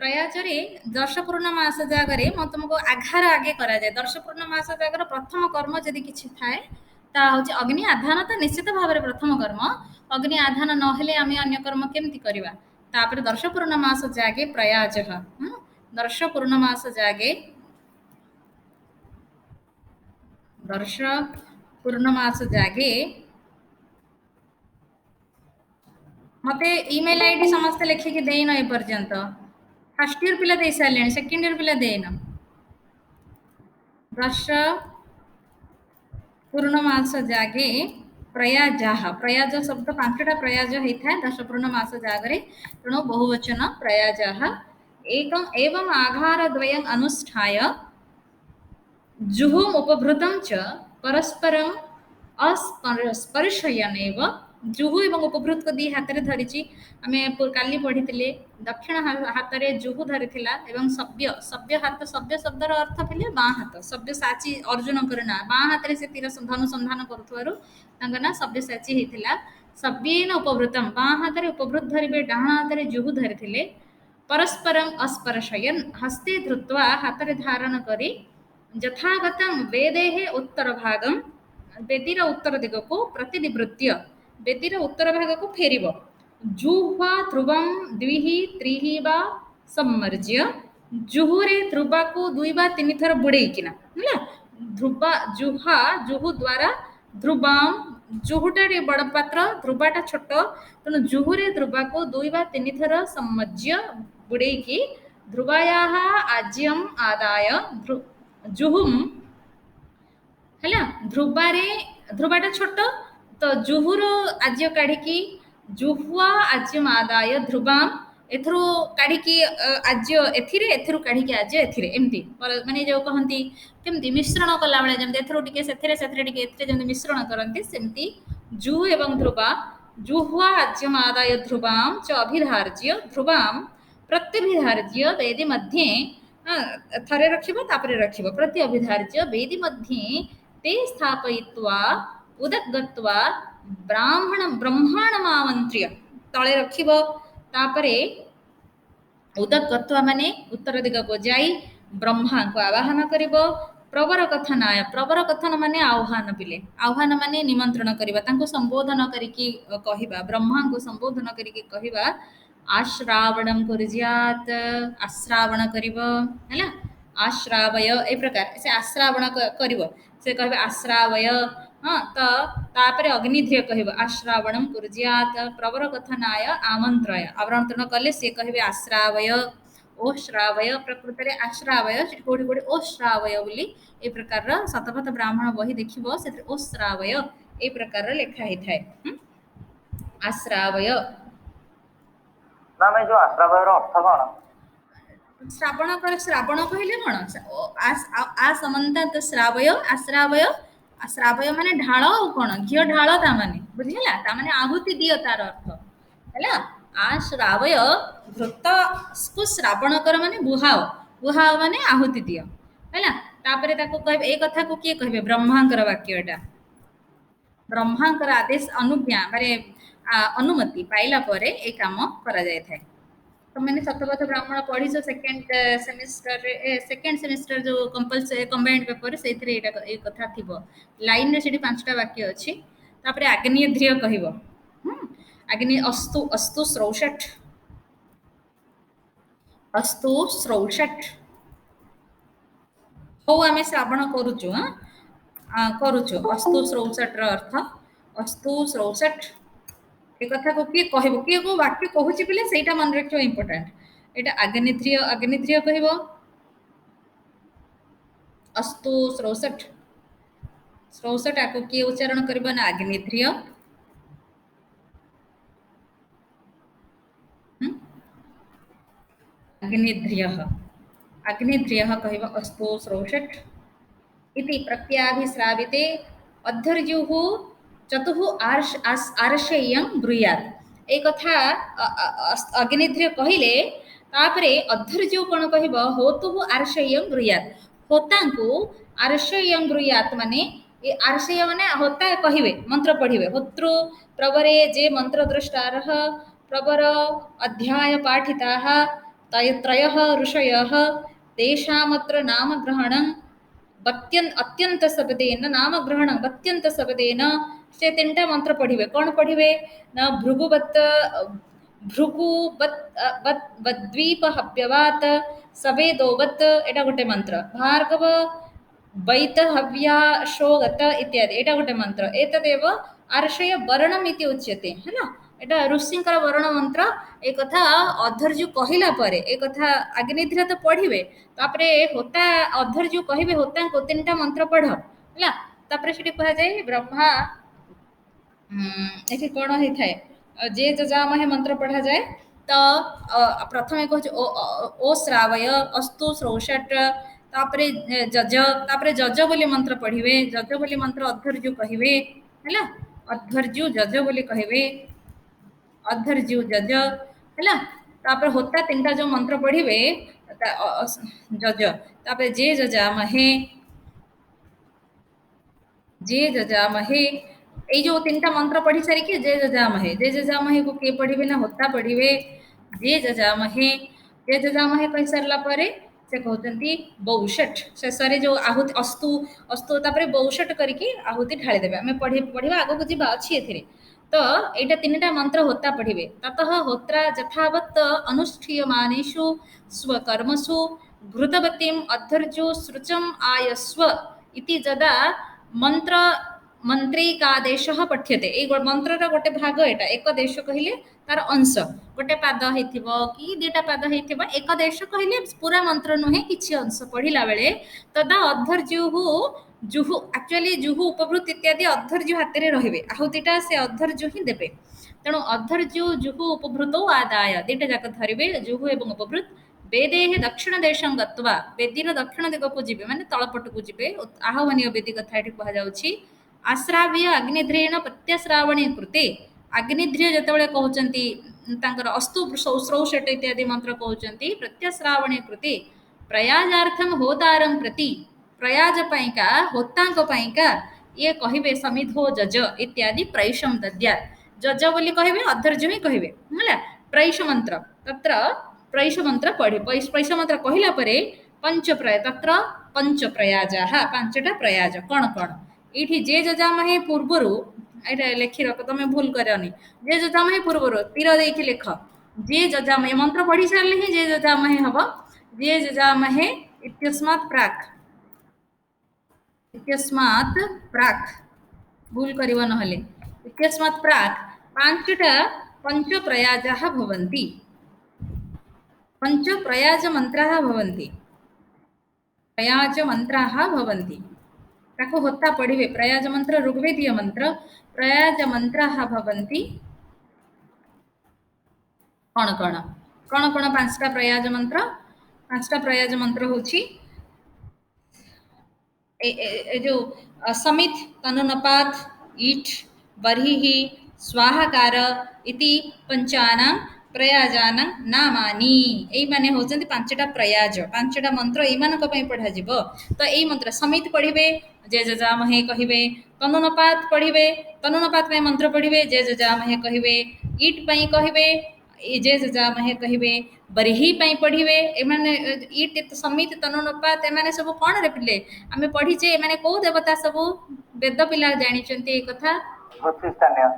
प्रयाजरे दर्श पूर्णमास जागरे मैं तुमको आघार आगे करा जाए दर्श पूर्णमास जागर प्रथम कर्म जदि किछि थाए ता होछि अग्नि आधान तो निश्चित भाव में प्रथम कर्म अग्नि आधान नहेले आम अन्य कर्म केमती करवा तापर दर्श पूर्णमास जागे प्रयाज दर्श पूर्णमास जागे दर्श पूर्णमास जागे मते ईमेल आईडी समस्त लिखिकी देन ए पर्यंत फर्स्ट ईयर पिला दे सारे सेकेंड ईयर पिला देन दर्श पूर्णमास जागे प्रयाज प्रयाज शब्द पांचटा प्रयाज होता है दश पूर्णमास जागरे तेणु बहुवचन प्रयाज एकम एवं आघार द्वयं अनुष्ठाय जुहुम उपभृतं च परस्परम अस्पर्शयनेव जुहु एवं उपभृत को दी हाथ में धरी आम काली पढ़ी दक्षिण हाथ में जुहु धरी एवं सभ्य सभ्य हाथ सभ्य शब्दर अर्थ पहले बाँ हाथ सभ्य साची अर्जुन ना बाँ हाथ में से तीर धनुसंधान करुवर ना सभ्य साची होता सभ्यन उपभृतम बाँ हाथ में उपभृत धरवे डाण हाथ में जुहु धरी परस्परम अस्पर्शयन हस्ते धृत्वा हाथ में धारण करी यथागतं वेदेः उत्तर भागं वेदीर उत्तर दिग को प्रतिनिवृत्य वेदीर उत्तर भाग को फेरिब जुह्वा ध्रुवं द्विः त्रिः वा सम्मर्ज्य जुहुरे ध्रुवा को दुई बा तीन थर बुड़ेकिना है ध्रुवा जुहा जुहु द्वारा ध्रुवां जुहुटा बड़ पात्र ध्रुवाटा छोट तेणु जुहुरे ध्रुवा को दुई बा तीन थर सम्मज्य बुड़ेकी ध्रुवायाः आज्यम आदाय जुहुम है ध्रुवारे ध्रुवाटा छोट तो जुहुर आज्य काढ़ी जुहुआ आज्यम आदाय ध्रुवाम एथरू काढ़ी आज्य एथिरे एथरू काढ़ी आज्य एथिरे एमती माने जो कहती केमती मिश्रण कला बेले जमती एथरू टिके सेथिरे सेथिरे टिके एथिरे जमती मिश्रण करंती सेमती जु एवं ध्रुवा जुहुआ आज्यम आदाय ध्रुवाम च अभिधार्य ध्रुवाम प्रत्यभिधार्य वेदी मध्ये थरे रखिबो तापरे रखिबो प्रति अभिधार्य वेदी मध्ये ते स्थापयित्वा उदगत्वा ब्रह्मांडमामंत्र्य तले रखिबो तापरे उदगत्वा माने उत्तर दिग को जाई ब्रह्मा को आवाहन करिबो प्रवर कथन माने आह्वान पिले आह्वान माने निमंत्रण करिबा तांको संबोधन करिकी कहिबा ब्रह्मा को संबोधन करिकी कहिबा आश्रावणम कुर्यात आश्रावण करिबो हैला आश्रावय ए प्रकार से आश्रावण करिबो से कहबे आश्रावय हाँ तो तापरे अग्निध्रिय कहबो आश्रावणम कुर्यात प्रवर कथनाय आमंत्रय आमंत्रण कले से कहबे आश्रावय ओ श्रावय प्रकृत में आश्रावय कोड़ी कोड़ी ओ श्रावय बोली ए प्रकार शतपथ ब्राह्मण बही देखिबो से ओ श्रावय ए प्रकार लिखा ही थाए आश्रावय ना मैं जो आश्रावय रो अर्थ कोन श्रावण कहले कोन आ समन्त श्रावय आश्रावय श्रावय माने ढाल कोन घियो ढाल ता माने बुझिला ता माने आहुति दियो तार अर्थ हैला आश्रावय घृत को श्रावण कर माने बुहाओ बुहाओ माने आहुति दियो हैला तापरे ताको कहबे ए कथा को किए कहबे ब्रह्मांकर वाक्यटा ब्रह्मांकर आदेश अनुज्ञा माने अनुमति पाइला परे ए काम करा जाय थाए तो मैंने शतपथ ब्राह्मण पढ़ी जो सेकेंड सेमिस्टर जो कंपलसरी कंबाइंड पेपर से ए कथा थिबो लाइन रे सेठी पांचटा वाक्य अछि तापरे अग्निध्रिय कहिबो अग्नि अस्तु अस्तु श्रौषट हो आमे श्रावण करूचु करूचु अस्तु श्रौषट र अर्थ अस्तु श्रौषट ए कथा को किए कहबो किए को वाक्य कहूची पिले सेटा मन रखियो इंपोर्टेंट एटा अग्निध्रिय कहबो अस्तु श्रौषट श्रौषट आको किए उच्चारण करबो ना अग्निध्रिय अग्निध्रिय कहबो अस्तु श्रौषट इति प्रत्याभिश्राविते अध्यर्जुः चतुः आर्षेयं ब्रूयात् ए कथा अग्निध्रिय कहिले तापरे अध्यर्जु कोन कहबो होतुः आर्षेयं ब्रूयात् होतांको आर्षेयं ब्रूयात् माने ए आर्षेय माने होता कहिबे मंत्र पढ़िबे होत्रु प्रवरे जे मंत्र दृष्टारः प्रवर अध्याय पाठिताः त्रयः ऋषयः तेषामत्र नामग्रहणं अत्यंत शब्देन नामग्रहणं अत्यंत शब्देन से तीनटा मंत्र पढ़िबे कौन पढ़िबे ना भृगुवत् बद्वीप हव्यवात सवेदोवत् एटा गोटे मंत्र भार्गव वैत हव्या शोगत इत्यादि एटा गोटे मंत्र एतदेव आर्षय वर्णम इति उच्यते है ना एटा ऋषिंकर वर्ण मंत्र एक कथा अधर्जु कहिला परे एक कथा अग्निध्र तो पढ़िबे तापरे होता अधर्जु कहिबे होता को तीनटा मंत्र पढ़ हैला तापरे सेठी कहा जाय ब्रह्मा एठी कोण होई थाए जे जजामहे मंत्र पढ़ा जाए तो प्रथमे कहछ ओ श्रावय अस्तु श्रोषट तापरे जज तापरे जज बोली मंत्र पढ़िबे जज बोली मंत्र अधर्जु कहिबे हैला अधर्जु जज बोली कहिबे अधर्जु जज हैला तापर होता तीनटा जो मंत्र पढ़िबे जज तापर जे जजामहे এই जो तीनटा मंत्र पढ़ी सारी के जे जजामहे को के पढ़िबे ना होता पढ़िबे जे जजामहे कहि सारला परे से कहते बौषट शेषे जो आहुति अस्तु अस्तु तापर बौषट करके आहुति ढाली देबे आमे पढ़िबा आगो को जीवा अछि एथिरे तो एटा तीनटा मंत्र होता पढ़िबे ततः होत्रा यथावत् अनुष्ठीयमानेषु स्वकर्मसु घृतवतीम् अधर्जु सृचम् आयस्व इति जदा मंत्र मंत्रिकादेश पठ्यते ए मंत्र गोटे भाग एटा एक देश कहले तार अंश गोटे पाद हेथिबो कि दुटा पाद हेथिबो एक देश कहले पूरा मंत्र नुहे किछि अंश पढ़िला बेले तदा अधर्जुहु जुहु एक्चुअली जुहु उपभृत इत्यादि अधर्जु हाथ रे रहिबे आहुतिटा से अधर्जु ही देबे तेणु अधर्जु जुहु उपभृतो आदाय दुटा जाक धरिबे जुहु एवं उपभृत वेदेह दक्षिण देशं गत्वा वेदीर दक्षिण दिग को जिबे माने तळपट को जिबे आहवनीय वेदी कथा एठी कहा जाउछि आश्राव्य अग्निध्रेण प्रत्यश्रावणे कृते अग्निध्रिय जतबेले कहउचंती तांकर अस्तु श्रौषट इत्यादि मंत्र कहउचंती प्रत्यश्रावणे कृते प्रयाजार्थम होतारं प्रति प्रयाज पाइका होतांक पाइका ये कहिबे समिधो जज इत्यादि प्रैषम दद्या जज बोली कहिबे अधर्ज ही कहिबे होला प्रैष मंत्र तत्र प्रैष मंत्र पढ़े प्रैष मंत्र कहिला परे पंच प्रय तत्र पंच प्रयाजाः पांचटा प्रयाज कोन कोन एठी जे जजामहे पूर्वरु एटा लेखि रख तमे भूल करनी जे जजामहे पूर्वरु तीर देखि लेख जे जजामहे मंत्र पढ़ी सारले ही जे जजामहे हबो जे जजामहे इत्यस्मात् प्राक् भूल करिव नहले इत्यस्मात् प्राक् पांचटा पंच प्रयाजाः भवन्ति पंच प्रयाज मंत्राः भवन्ति प्रयाज मंत्राः भवन्ति ताको होता पढ़िबे प्रयाज मंत्र ऋग्वेदीय मंत्र प्रयाज मंत्राः भवन्ति कोन कोन कोन कोन पांचटा प्रयाज मंत्र होछि ए जो समित तनुनपात ईट बर्हिः स्वाहाकार इति पंचानां प्रयाजानां नामानि एई माने होचंती पांचटा प्रयाज पांचटा मंत्र एई मानक पई पढ़ा जिवो तो एई मंत्र समित पढ़िबे जे जजामहे कहिबे तनुनपात पढ़िबे तनुनपात में मंत्र पढ़िबे जे जजामहे कहिबे ईट पई कहिबे जे जजामहे कहिबे बरही पई पढ़िबे एमाने ईट समित तनुनपात एमाने सब कोन रे पिले आमे पढ़ी जे एमाने को देवता सब वेद पिला जानि चंती ए कथा ज्योतिषान्य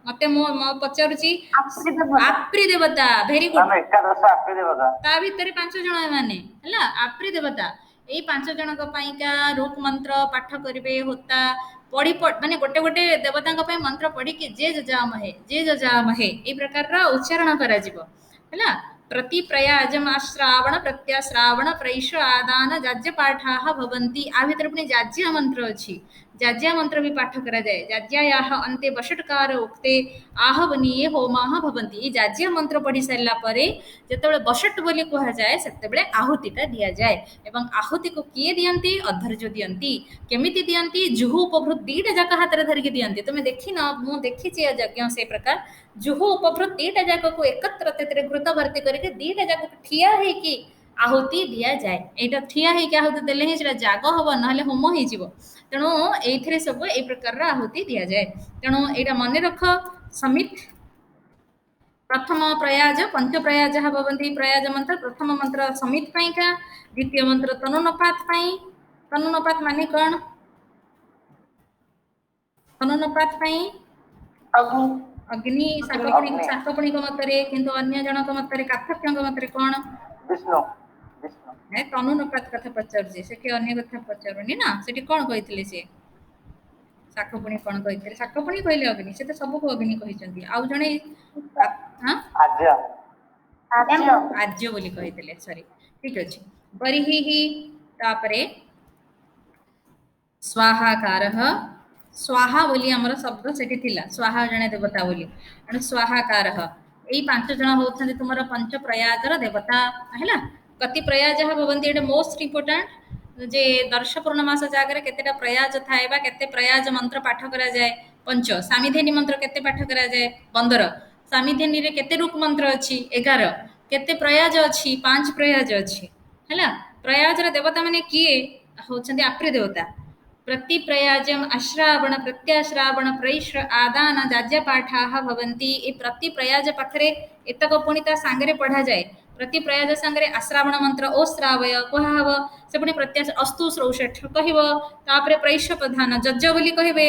मते मो पचारुची आप्री देवता भेरी गुड एकादश आप्री देवता ता भितरे पांच जण एमाने हला आप्री देवता एई पांच जनक पाइका रूप मंत्र पाठ करिवे होता पढ़ी माने गोटे गोटे देवतांक पई मंत्र पढ़ी कि जे जजामहे ए प्रकार रा उच्चारण करा जिवो हला प्रति प्रयाजम श्रावण प्रत्याश्रावण प्रैष आदान जाज्य पाठाः भवन्ति आ भितर पुनी जाज्य मंत्र अछि जाज्या मंत्र भी पाठ करा जाए जाज्यायाः अन्ते बषट्कार उक्ते आहवनीये होमाः भवन्ति ई जाज्य मंत्र पढ़ी सारला परे जेतेबेले बषट बोली कहा जाए सेतेबेले आहुतिटा दिया जाए एवं आहुति को किए दियंती अधर्ज दियंती केमिति दियंती जुहु उपभृत दीटा जाक हाथ रे धरिके दियंती तुमे देखि न मु देखिछि यज्ञ से प्रकार जुहु उपभृत दीटा जाक को एकत्र तेरे घृत भर्ती करके दीटा जाक ठिया हे कि आहुति दिया जाए एटा ठिया हे कि आहुति देले हे सेटा जाग हबो नहले होम हे जिवो तेणु एथिरे सब ए प्रकार आहुति दिया जाए तेणु एटा मन रख समित प्रथम प्रयाज पंच प्रयाज भवन्ति प्रयाज मंत्र प्रथम मंत्र समित पाई का द्वितीय मंत्र तनुनपात पाई तनुनपात माने कौन तनुनपात पाई अग्नि अग्नि अग्नि शाकपणिक मतरे किंतु अन्य जनक मतरे काथक्यंक मतरे कौन विष्णु विष्णु है तनुनपात कथा पचार से कि अन्य कथा पचारुनी ना सेठी कौन कहितले से शाकपणी कौन कहितले शाकपणी कहले अग्नि से तो सब को अग्नि कहिसंती आउ जणे हां आज्य आज्य आज्य बोली कहितले सॉरी ठीक अछि बरिहि तापरे स्वाहाकारः स्वाहा बोली हमर शब्द सेठी थिला स्वाहा जणे देवता बोली अनु स्वाहाकारः एई पांच जण होथांती तुमर पंच प्रयाजर देवता हैला कति प्रयाज भवन्ति एटा मोस्ट इंपोर्टेंट जे दर्श पूर्णमास जागरे केतेटा प्रयाज थाए बा केते प्रयाज मंत्र पाठ करा जाय पंच सामिधेनी मंत्र केते पाठ करा जाय 15 सामिधेनी रे केते रूप मंत्र अछि 11 केते प्रयाज अछि 5 प्रयाज अछि हैला प्रयाज रे देवता माने किए होछन्ती आप्रे देवता प्रति प्रयाजम अश्रावण प्रत्याश्रावण प्रैश्र आदान जाज्य पाठाः भवन्ति ए प्रति प्रयाज पाखरे एतक पुणिता सांगरे पढ़ा जाए प्रति प्रयाज सांगरे आश्रावण मंत्र ओ श्रावय कहहब से पुणी प्रत्याश अस्तु श्रौषठ कहब तापरे प्रैश्र प्रधान जज बोली कहबे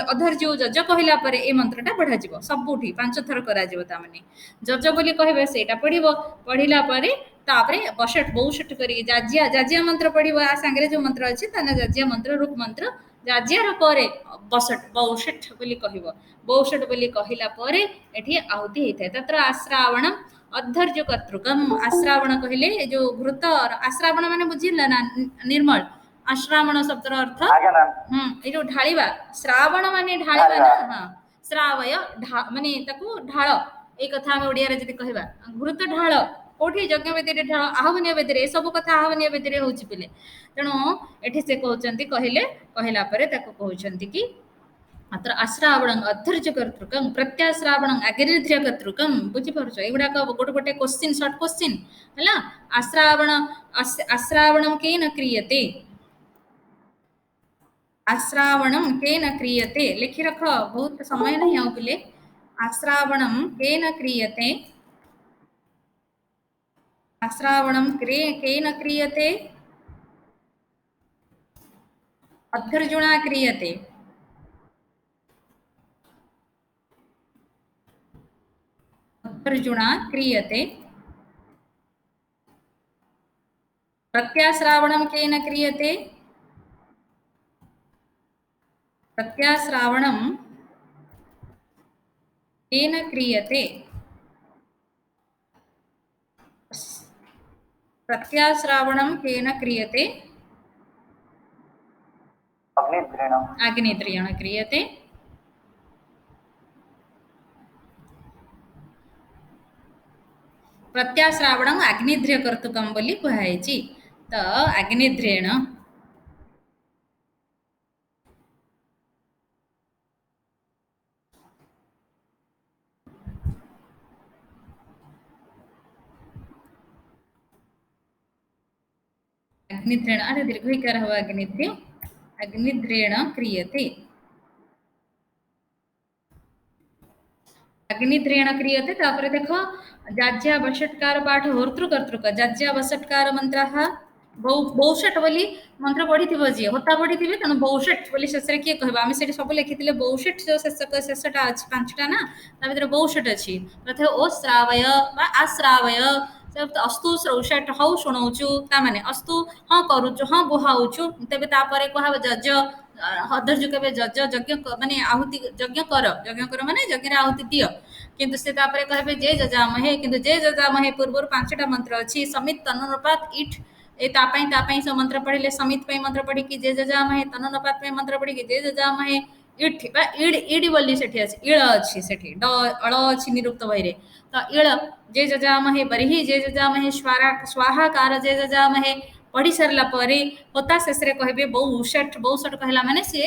अधर्जु जज कहला परे ए मंत्रटा पढ़ा जिवो सबुठी पांच थर करा जिवो ता माने जज बोली कहबे सेटा पढ़िबो पढ़िला परे तापरे बसठ बहुषठ करी जाज्या जाज्या मंत्र पढ़िबो आ सांगरे जो मंत्र अछि ताना जाज्या मंत्र रूप मंत्र जाज्यार परे बसठ बहुषठ बोली कहबो बहुषठ बोली कहिला परे एठी आहुति हेतै तत्र आश्रावणम अधर्ज कर्तृकम आश्रावण कहले जो घृत आश्रावण माने बुझिला ना निर्मल आश्रावण शब्दर अर्थ ए जो ढाळिबा श्रावण माने ढाळिबा ना हां श्रावय माने ताकू ढाळ ए कथा हम ओडिया रे जति कहबा घृत ढाळ कोठी यज्ञ वेदी ढाळ आहवनीय वेदी रे सब कथा आहवनीय वेदी रे होची पिले तेणु एठी से कहउचंती कहिले कहिला परे ताकू कहउचंती कि अत्र आश्रावणं अधर्ज कर्तृकं प्रत्याश्रावणं अगिरिध्य कर्तृकं बुझी पारुछ एगुडा का गोटे गोटे क्वेश्चन शॉर्ट क्वेश्चन हला आश्रावणं केन क्रियते आश्रावणं केन क्रियते लिखि रख बहुत समय नहीं आउ पिले आश्रावणं केन क्रियते आश्रावणं केन क्रियते अधर्जुना क्रियते अधर्जुना क्रियते प्रत्याश्रावणं केन क्रियते प्रत्याश्रावणं केन क्रियते प्रत्याश्रावणं केन क्रियते अग्निद्रेण क्रियते प्रत्याश्रावणं अग्निद्र्य कर्तुकं बोली कुहायछि त अग्निद्रेण अग्निद्रेण अरे दीर्घइकार हवा अग्निद्रे अग्निद्रेण क्रियते अग्निद्रेण क्रियते तापरे देखो जाज्या बषट्कार पाठ होर्तृ कर्तृक जाज्या बषट्कार मंत्रः बहुषट बोली मंत्र पढ़ी थिबो जी होता पढ़ी थिबे तनो बहुषट बोली शेष रे के कहबा हम सेठी सब लिखिथिले बहुषट जो शेषटा अछि पांचटा ना ता भीतर बहुषट अछि प्रथे ओ श्रावय बा आश्रावय अस्तु श्रौषट हौ शुणौचु ता माने अस्तु हां करूचु हां बुहाउचु तबे तापरे कहब जज अधर्ज केबे जज यज्ञ माने आहुति यज्ञ कर माने यज्ञ रे आहुति दियो किंतु से तापरे कहबे जे जजामहे किंतु जे जजामहे पूर्व पांचटा मंत्र अछि समित तनुनुपात इठ ए तापाई सब मंत्र पढ़िले समित पे मंत्र पढ़ी कि जे जजामहे तनुनुपात पे मंत्र पढ़ी कि जे जजामहे इठ बा इड इड बोली सेठी अछि इळ अछि सेठी ड अळ अछि निरुक्त भइरे त इळ जे जजामहे बरिहि जे जजामहे स्वाहाकार जे जजामहे पढ़ी सरला परे होता शेषरे कहबे बहुषट कहला माने से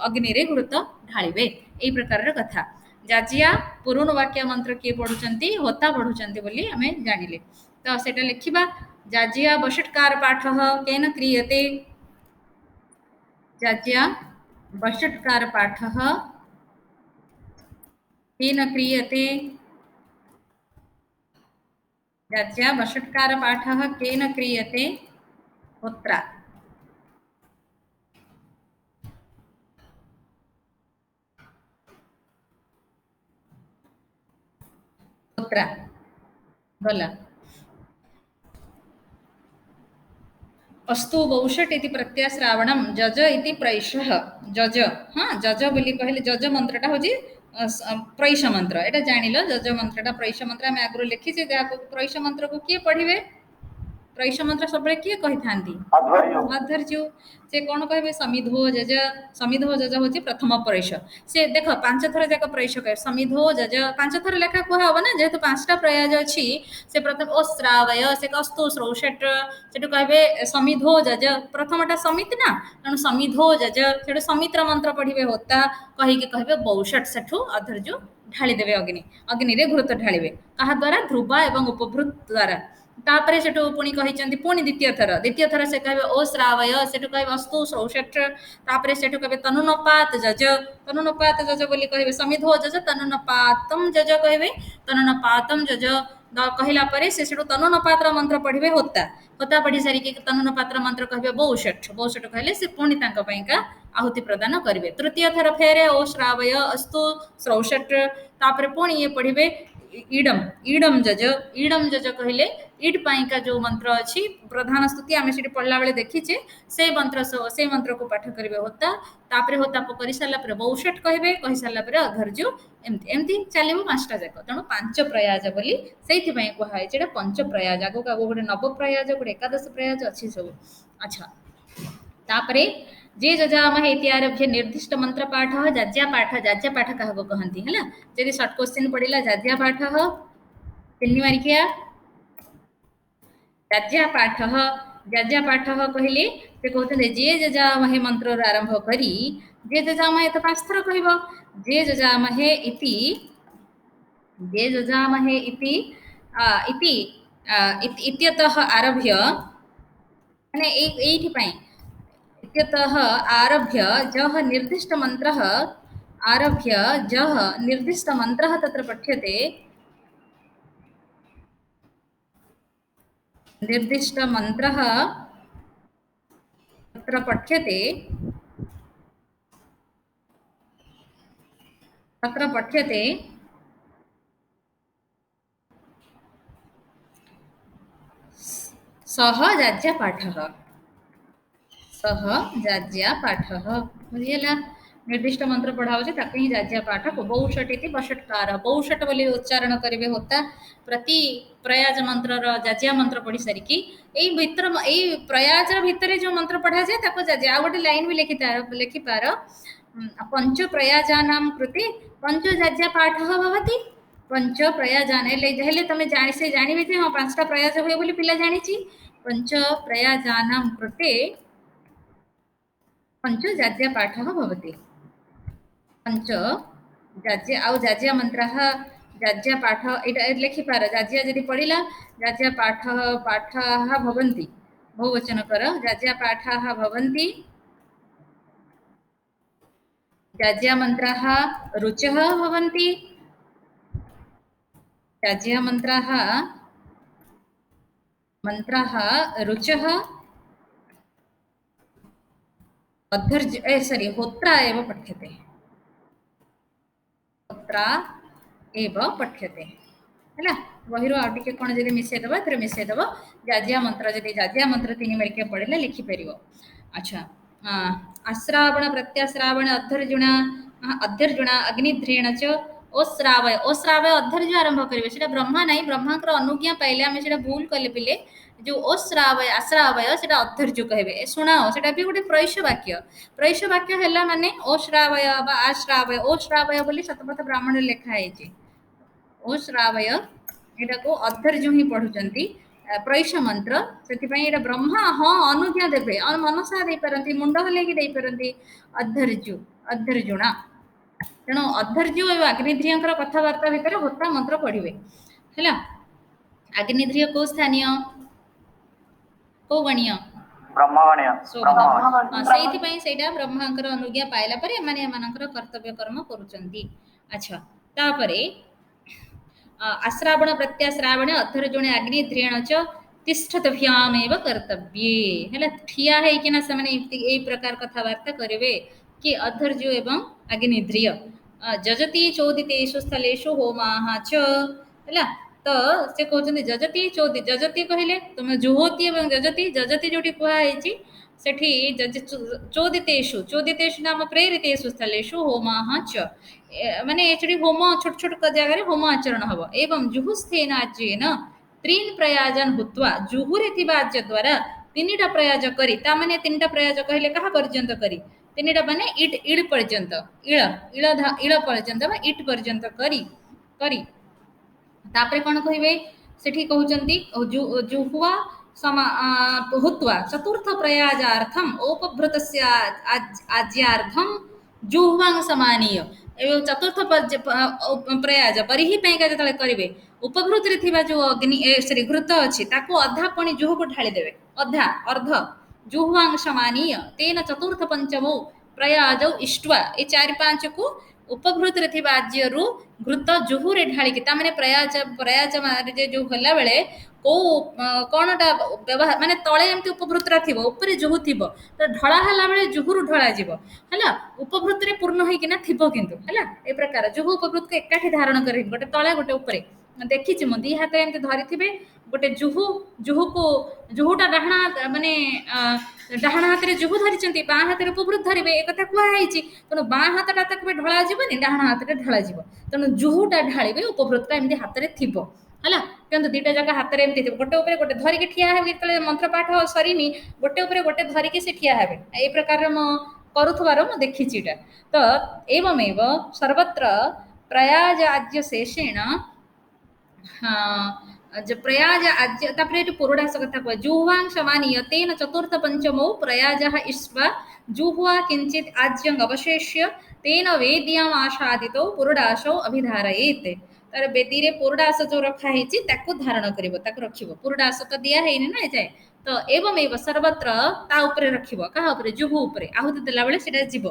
अग्नि रे घृत ढाळिबे एई प्रकार कथा जाजिया पुरुण वाक्य मंत्र किए पढ़ुचंती होता पढ़ुचंती बोली हमें जानिले तो सेटा लिखिबा जाजिया बषट्कार पाठः केन क्रियते जाजिया बषट्कार पाठः केन क्रियते जाज्या बषट्कार पाठः केन क्रियते होत्रा होत्रा बोला अस्तु वौषट इति प्रत्याश्रावणम जज इति प्रैषः जज हाँ जज बोली कहले जज मंत्रटा होजी प्रैष मंत्र एटा जानिल जज मंत्रटा प्रैष मंत्र आम आगु लिखी प्रैष मंत्र को किए पढ़िबे प्रैष मंत्र सब किए कही था अधर्जु से कौन कहे समिधो जज हूँ प्रथम प्रैष से देख पांच थर जाक प्रैष कहे समिधो जज पांच थर लेखा कह हम ना जेहेतु पांचटा प्रयाज अच्छी से प्रथम ओ श्रावय से अस्तु श्रौषट से कहे समिधो जज प्रथमटा समिति ना तेणु समिधो जज से समित्र मंत्र पढ़े होता कहीकि कहे बौषट सेठू अधर्जु ढाली देवे अग्नि रे घृत ढालिबे कहा द्वारा ध्रुवा एवं उपभृत द्वारा तापर से पुणी कही पुणी द्वितीय थर से कहे ओ श्रावय से कहे अस्तु श्रौषट तापर से कहे तनुनपात जज बोली कहे समिधो जज तनुनपातम जज कहे तनुनपातम जज कहला से तनुनपात्र मंत्र पढ़े होता पढ़ी सारिक तनुनपात्र मंत्र कहे बौषट कहले से पुणी आहुति प्रदान करेंगे तृतीय थर फेरे ओ श्रावय अस्तु श्रौषट तापर पुणी ये पढ़े ईडम जज कहले ईड पाइका जो मंत्र अच्छी प्रधान स्तुति आम से पढ़ला बेले देखीचे से मंत्र को पाठ करेंगे होता तापर होता कर सारापर बौषट कहे कही सारापर अधर्जु एमती चलो पांचटा जाक तेणु पांच प्रयाज बोली से कहुई पंच प्रयाज आगो आगो गोटे नव प्रयाज गोटे एकादश प्रयाज अच्छी सब अच्छा तापर जे जजामहे इत्यारभ्य निर्दिष्ट मंत्र पाठ जाज्या पाठ क्या कहती है जब सर्ट क्वेश्चन पड़ा जाज्या पाठ तीन मारिकिया जाज्या पाठ कहले से कहते जे जजामहे मंत्र आरंभ करी जे जजामहे तो पांच थर कह जे जजामहे इति इत्यतः आरभ्य माने एइठिपई इत्यतः आरभ्य जह निर्दिष्ट मंत्रः तत्र पठ्यते निर्दिष्ट मंत्रः तत्र पठ्यते सह जाज्या पाठः बुझीगला निर्दिष्ट मंत्र पढ़ा ही जाज्या पाठ को बौषट इति बषट्कार बौषट बोली उच्चारण करेंगे होता प्रति प्रयाज मंत्र जाज्या मंत्र पढ़ी सारिकी भीतर प्रयाज भितर जो मंत्र पढ़ा जाए ताको जाज्या आ गोटे लाइन भी लिखिपार पंच प्रयाजानां कृते पंच जाज्या पाठः भवति पंच प्रयाजान हेले तुम से जानवे जे हाँ पांचटा प्रयाज हुए बोली पिला जानी पंच प्रयाजानां कृते पंच जाज्या पाठः भवति पंच जाज्या आउ जाज्या मंत्रः जाज्या पाठ एटा लिखिपार जाज्या यदि पढ़िला जाज्या पाठाः भवन्ति बहुवचन कर जाज्या पाठाः भवन्ति जाज्या मंत्राः रुचः भवन्ति जाज्या मंत्राः रुचः होत्रा एव पठ्यते है बहिर आउ टे कौन जब मिसेदेव थे मिसेदेव जाज्या मंत्र तीन मारिक पढ़े लिखिपर अच्छा आश्रावण प्रत्याश्रावण अध्यर्जुणा अग्निध्रेण च ओश्रावय अध्यर्जु आरंभ करेंगे से ब्रह्मा ना ब्रह्मांकर अनुज्ञा पाइले आम से भूल कले पिले जो ओश्रावय आश्रावय से अध्यर्जु कहे शुणाओ से भी गोटे प्रैष वाक्य है माने ओश्रावय आश्रावय ओश्रावय बोली शतपथ ब्राह्मण लिखाई ओश्रावय यहाँ को अध्यर्जु ही पढ़ुंट प्रैष मंत्र से ब्रह्मा हाँ अनुज्ञा देवे मनसा दे पारती मुंड हल्कि पारती अध्यर्जुणा तेणु अध्यर्जु और अग्निध्रिय कथबार्ता भितर होता मंत्र पढ़े है अग्निध्रिय को स्थानीय को गणीय ब्रह्मांकर अनुज्ञा पाइला कर्तव्य कर्म करुचंती अच्छा तापरे आश्रावण प्रत्याश्रावण अधर्जोणे अग्निध्रियण च तिष्ठतभ्यामेव कर्तव्ये है ठिया है कि ना से प्रकार कथबार्ता करेंगे कि अधर्जो एवं अग्निध्रिय जजति चोदितेषु स्थलेषु होमाः च है तो से कहते जजति चोदि जजति कहले तुम जुहोति एवं जजति जजति जोटी कहुई सेठी चोदितेषु चोदितेषु नाम प्रेरितेषु स्थलेषु होमाः च माने एचडी होम छोट छोट जगह होम आचरण हम एवं जुहुस्थेन आज्येन त्रीन प्रयाजन हुत्वा जुहुरे थिबा आज्य द्वारा तीनटा प्रयाज करी ता माने तीनटा प्रयाज कहले कहा पर्यंत करी तीनटा माने इट इड पर्यंत इळ इळ इळ पर्यंत बा इट पर्यंत करी करी तापरे कौन कहे सेठी कहउचंती जुहुआ समा हुत्वा चतुर्थ प्रयाजार्थम औपभृतस्य आज्यार्थम जुह्वांग समानीय एवं चतुर्थ प्रयाज परिहि पैका जतले करिवे उपभृत रे थिबा जो अग्नि सॉरी घृत अछि ताको अधा पणी जुह को ढाली देबे अधा अर्ध जुह्वांग समानीय तेन चतुर्थ पंचमो प्रयाजौ इष्ट्वा ए 4-5 को उपभृत रे थिबा आज्यरु घृत जुहुरे ढाळिकी ता माने प्रयाज प्रयाज मारे जो होला बेले को कोनटा व्यवहार माने तळे एमती उपभृत रा थिबो ऊपर जुहु थिबो तो ढळा हला बेले जुहुरु ढळा जिवो हला उपभृत रे पूर्ण होई किना थिबो किंतु हला ए प्रकार जुहु उपभृत को एकाठी धारण करी गोटे तळे गोटे ऊपर देखिछि मु दी हाथ एमती धरि थिबे गोटे जुहु जुहु को जुहुटा डाहणा माने डाहण हाथ रे जुहु धरिचंती बाँ हाथ रे उपभृत धरिबे ए कथा कुआ हैछि तनो बाँ हाथटा तक ढळा जिवनी डाहण हाथटा ढळा जिवो तनो जुहुटा ढाळिबे उपभृतटा एमती हाथ रे थिबो हला किंतु दीटा जगह हाथ रे एमती थिबो गोटे ऊपर गोटे धरिके ठिया हेबे तले मंत्र पाठ सरीनी गोटे ऊपर गोटे धरिके से ठिया हेबे ए प्रकार म करूथबार म देखिछि एटा तो एवमेव सर्वत्र प्रयाज आज्य शेषेण प्रयाज आज्य तापरे पुरोडास कथा कह जुह्वां समानीय तेन चतुर्थ पंचमो प्रयाजः इष्ट्वा जुह्वा किंचित आज्यं अवशेष्य तेन वेद्याम आशादितो पुरोडासौ अभिधारयेत् तार बेदी रे पुरोडास जो रखा हेछि ताको धारण करिवो ताको रखिवो पुरोडास तो दिया हेनि ना जाय तो एवमेव सर्वत्र ता ऊपर रखिवो कहा ऊपर जुहु ऊपर आहुति देला बेले सेटा जीवो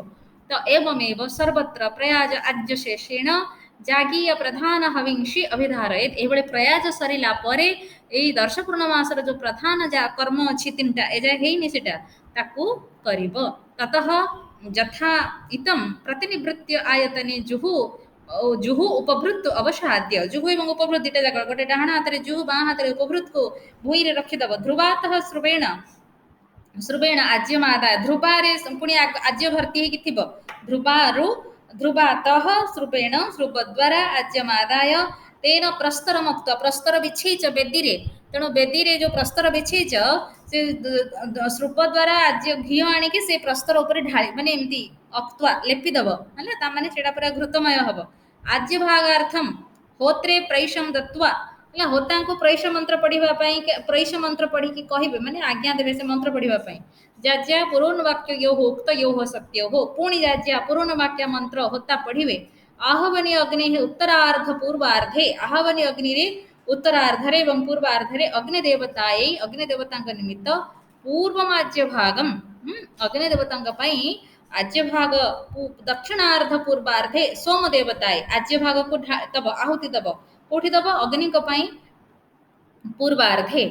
तो एवमेव सर्वत्र प्रयाज आज्य शेषेण जागीय प्रधान हविंशी अभिधारयेत् एभले प्रयाज सरिला परे एई दर्श पूर्णमासर जो प्रधान जा कर्म अछि तीनटा ए जा हेइनि सेटा ताकू करिवो ततः यथा इतम प्रतिनिवृत्य आयतने जुहु जुहु उपभृत अवसाद्य जुहु एवं उपभृत दिटा जाक गोटे डाहण हाथ रे जुहु बाँ हाथ रे उपभृत को भूई रे रखि दबो ध्रुवातः श्रुवेण श्रुवेण आज्यमादाय ध्रुवारे पुणी आज्य भर्ती हेकि थिबो ध्रुवारु ध्रुवातः श्रुवेण श्रुव द्वारा आज्यमादाय तेन प्रस्तर मुक्त प्रस्तर बिछेच बेदी रे तेणु बेदी रे जो प्रस्तर बिछेच से श्रुव द्वारा आज्य घी आनिके से प्रस्तर ऊपर ढाली माने एमती अक्त्वा लेपि दबो हला ता माने सेटा पूरा घृतमय हबो आज्य भागार्थम होत्रे प्रैशम दत्वा हला होतांको प्रैश मंत्र पढ़िबा पई प्रैश मंत्र पढ़ी कि कहिबे माने आज्ञा देबे से मंत्र पढ़िबा पई जाज्या पुरोन वाक्य यो हो उक्त यो हो सत्य हो पुणी जाज्या पुरोन वाक्य मंत्र होता पढ़िबे आहवनी अग्नि उत्तरार्ध पूर्वार्धे आहवनी अग्नि रे उत्तरार्धरे एवं पूर्वार्धरे अग्नि देवतायै अग्नि देवतांक निमित्त पूर्वमाज्य भागम अग्नि देवतांक पई आज्य भाग दक्षिणार्ध पूर्वार्धे सोम देवताय आज्य भाग को तब आहुति दब कोठी दब अग्नि को पई पूर्वार्धे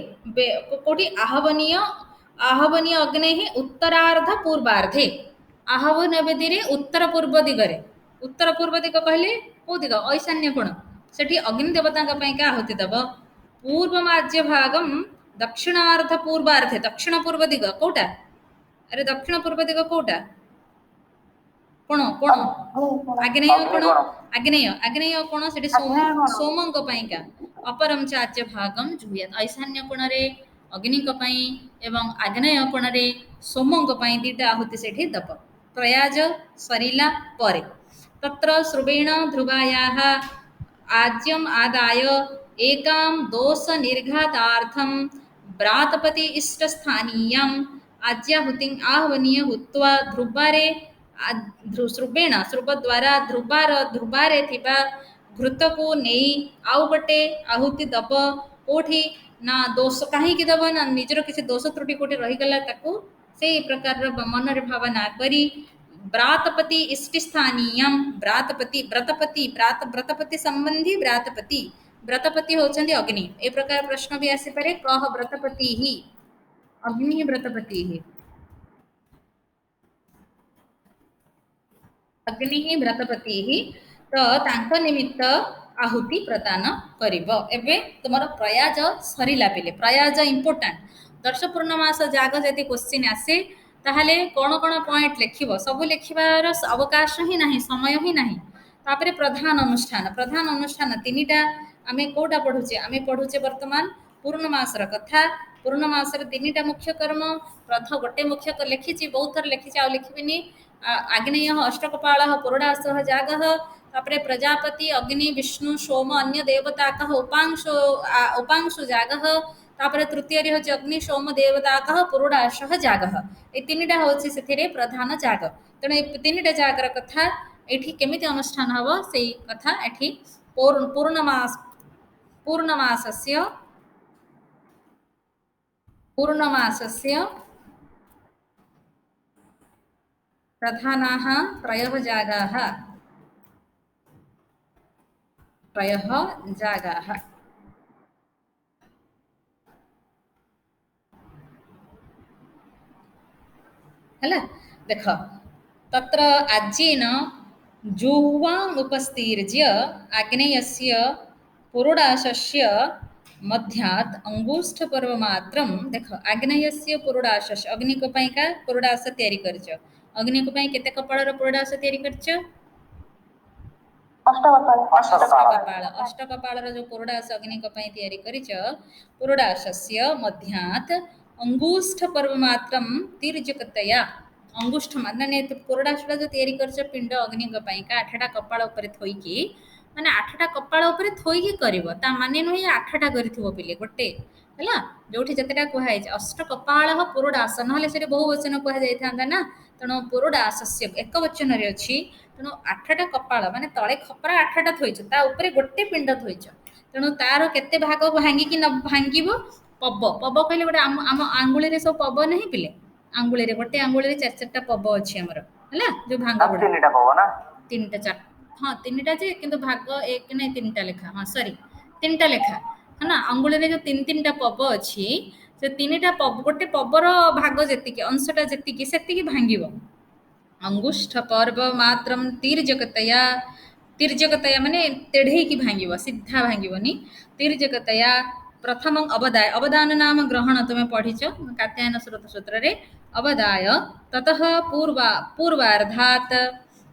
कोठी आहवनीय आहवनीय अग्नि उत्तरार्ध पूर्वार्धे आहवन बेदी रे उत्तर पूर्व दिगरे उत्तर पूर्व दिग कहले को दिग ऐशान्य कोण सेठी अग्नि देवतांक पई का आहुति दब पूर्वमाज्य भागम दक्षिणार्ध पूर्वार्धे दक्षिण पूर्व दिग कोटा अरे दक्षिण पूर्व दिग कोटा कोण कोण आग्नेय कोण आग्नेय आग्नेय कोण सेठी सोमंक पई का अपरम चाच्य भागम जुयत ऐशान्य कोण रे अग्नि को पई एवं आग्नेय कोण रे सोमंक पई दीटा आहुति सेठी दब प्रयाज सरिला परे तत्र श्रुवेण ध्रुवायाः आज्यम आदाय एकां दोष निर्घातार्थं व्रातपति इष्टस्थानीयम् आज्याहुतिं आहवनीय हुत्वा ध्रुवारे श्रुवेण श्रुव द्वारा ध्रुवारे थिबा घृत को नहीं आउ गटे आहुति दब कोठी ना दोष कहीं दब ना निजर किसी दोष त्रुटि कोठी रही गला ताको से प्रकार मन रे भावना करी व्रातपति इष्टस्थानीयम व्रातपति व्रतपति व्रतपति संबंधी व्रातपति व्रतपति होचंदी अग्नि ए प्रकार प्रश्न भी आसी पारे कह व्रतपति ही अग्नि व्रतपति ही अग्नि ही व्रतपति ही तो तांको निमित्त आहुति प्रदान करिवो एबे तुमर प्रयाज सरिला पिले प्रयाज इंपोर्टेंट दर्श पूर्णमास जाग जति क्वेश्चन आसे ताहले कोन कोन पॉइंट लिखिबो सब लिखिबार अवकाश ही नाही समय ही नाही तापरे प्रधान अनुष्ठान तीनिटा आमे कोटा पढुचे आमे पढुचे वर्तमान पूर्णमासर कथा पूर्णमासर तीनिटा मुख्य कर्म प्रथ गोटे मुख्य लिखिची बहुत थर लिखिची आ लिखिबिनी आग्नेय अष्टकपाल पुरोडास जाग तापरे प्रजापति अग्नि विष्णु सोम अन्य देवताक उपांशु जाग तापरे तृतीय होची अग्नि सोम देवताक पुरोडास जाग ए तीनिटा होची सेथिरे प्रधान जाग तेणु ए तीनिटा जागर कथा एठी केमिति अनुष्ठान हबो सेई कथा एठी पूर्णमासस्य पूर्णमासस्य प्रधानाः त्रयः जागाः हला देख तत्र आज्येन जुह्वाम् उपस्तीर्य आग्नेयस्य पुरोडाशस्य मध्यात् अंगुष्ठ पर्व मात्रम देख आग्नेयस्य पुरोडाशस्य अग्नि को पई का पुरोडाश तयारी करछ अग्नि को पई केते कपाळर पुरोडाश तयारी करछ अष्टकपाळर जो पुरोडाश अग्नि को पई तयारी करछ पुरोडाशस्य मध्यात् अंगुष्ठ पर्व मात्रम तिर्यकतया अंगुष्ठ माने पुरोडाशटा जो तयारी करछ पिंड अग्नि को पई का आठटा कपाळ ऊपर थोई की माने आठटा कपाळ ऊपर थोई की करबो ता माने नही आठटा करिथिबो पिले गोटे हला जोठी जतेटा कुहाय अष्ट कपाळ पुरोडास नहले से बहुवचन कुहा जाय थांदा ना तेणु पुरोडासस्य एक वचन रे अछि तेणु आठटा कपाळ माने तळे खपरा आठटा थोइछ ता ऊपर गोटे पिंड थोइछ तेणु तार केते भाग भांगी कि न भांगीबो पब पब कहले गोटे आम आंगुली रे सब पब नहीं पिले आंगुली रे गोटे आंगुली रे चार चारटा पब अछि हमर हला जो भांगा बडा तीनटा पब ना तीनटा चार हां तीनटा जे किंतु भाग एक नहीं तीनटा लेखा हां सॉरी तीनटा लेखा है ना अंगुली रे जो तीन तीनटा पब अछि से तीनटा पब गोटे पबर भाग जेतिके अंशटा जेतिके सेतिके भांगीबो अंगुष्ठ पर्व मात्रम तिर्जकतया माने तेढ़े की भांगीबो सीधा भांगीबोनी तिर्जकतया प्रथम अवदाय अवदान नाम ग्रहण तुम्हें पढ़ीच कात्यायन स्रोत सूत्र रे अवदाय ततः पूर्वार्धात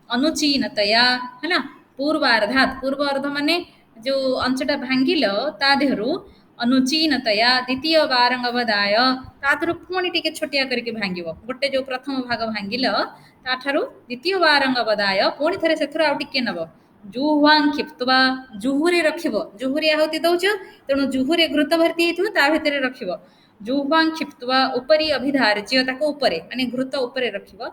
अनुचीनतया है ना पूर्वार्धात पूर्वार्ध माने जो अंशटा भांगिलो ता देहरु अनुचीनतया द्वितीय बारंग अवदाय ताथरु पुणी टिके छोटिया करके भांगिबो गोटे जो प्रथम भाग भांगिलो ताठारु द्वितीय बारंग अवदाय पुणी थरे सेथरु आउ टिके नबो जुह्वां क्षिप्त्वा जुहुरे रखिबो जुहुरे आहुति दउछ तेणु जुहुरे घृत भर्ती हेतु ता भितरे रखिबो जुह्वां क्षिप्त्वा उपरि अभिधार्य ताको उपरे माने घृत उपरे रखिबो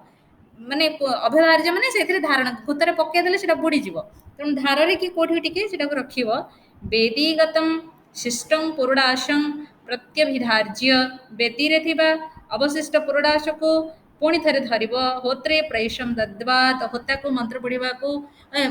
माने अभिधार्य माने सेथरे धारण घृतरे पक्के देले सेटा बुडी जिवो तेणु धाररे कि कोठी टिके सेटाको रखिबो वेदीगतम शिष्टं पुरोडाशं प्रत्यभिधार्य वेदीरे थिबा अवशिष्ट पुरोडाश को पुणी थरे धरिबो होत्रे प्रैशम दद्वात होता को मंत्र पढ़िबा को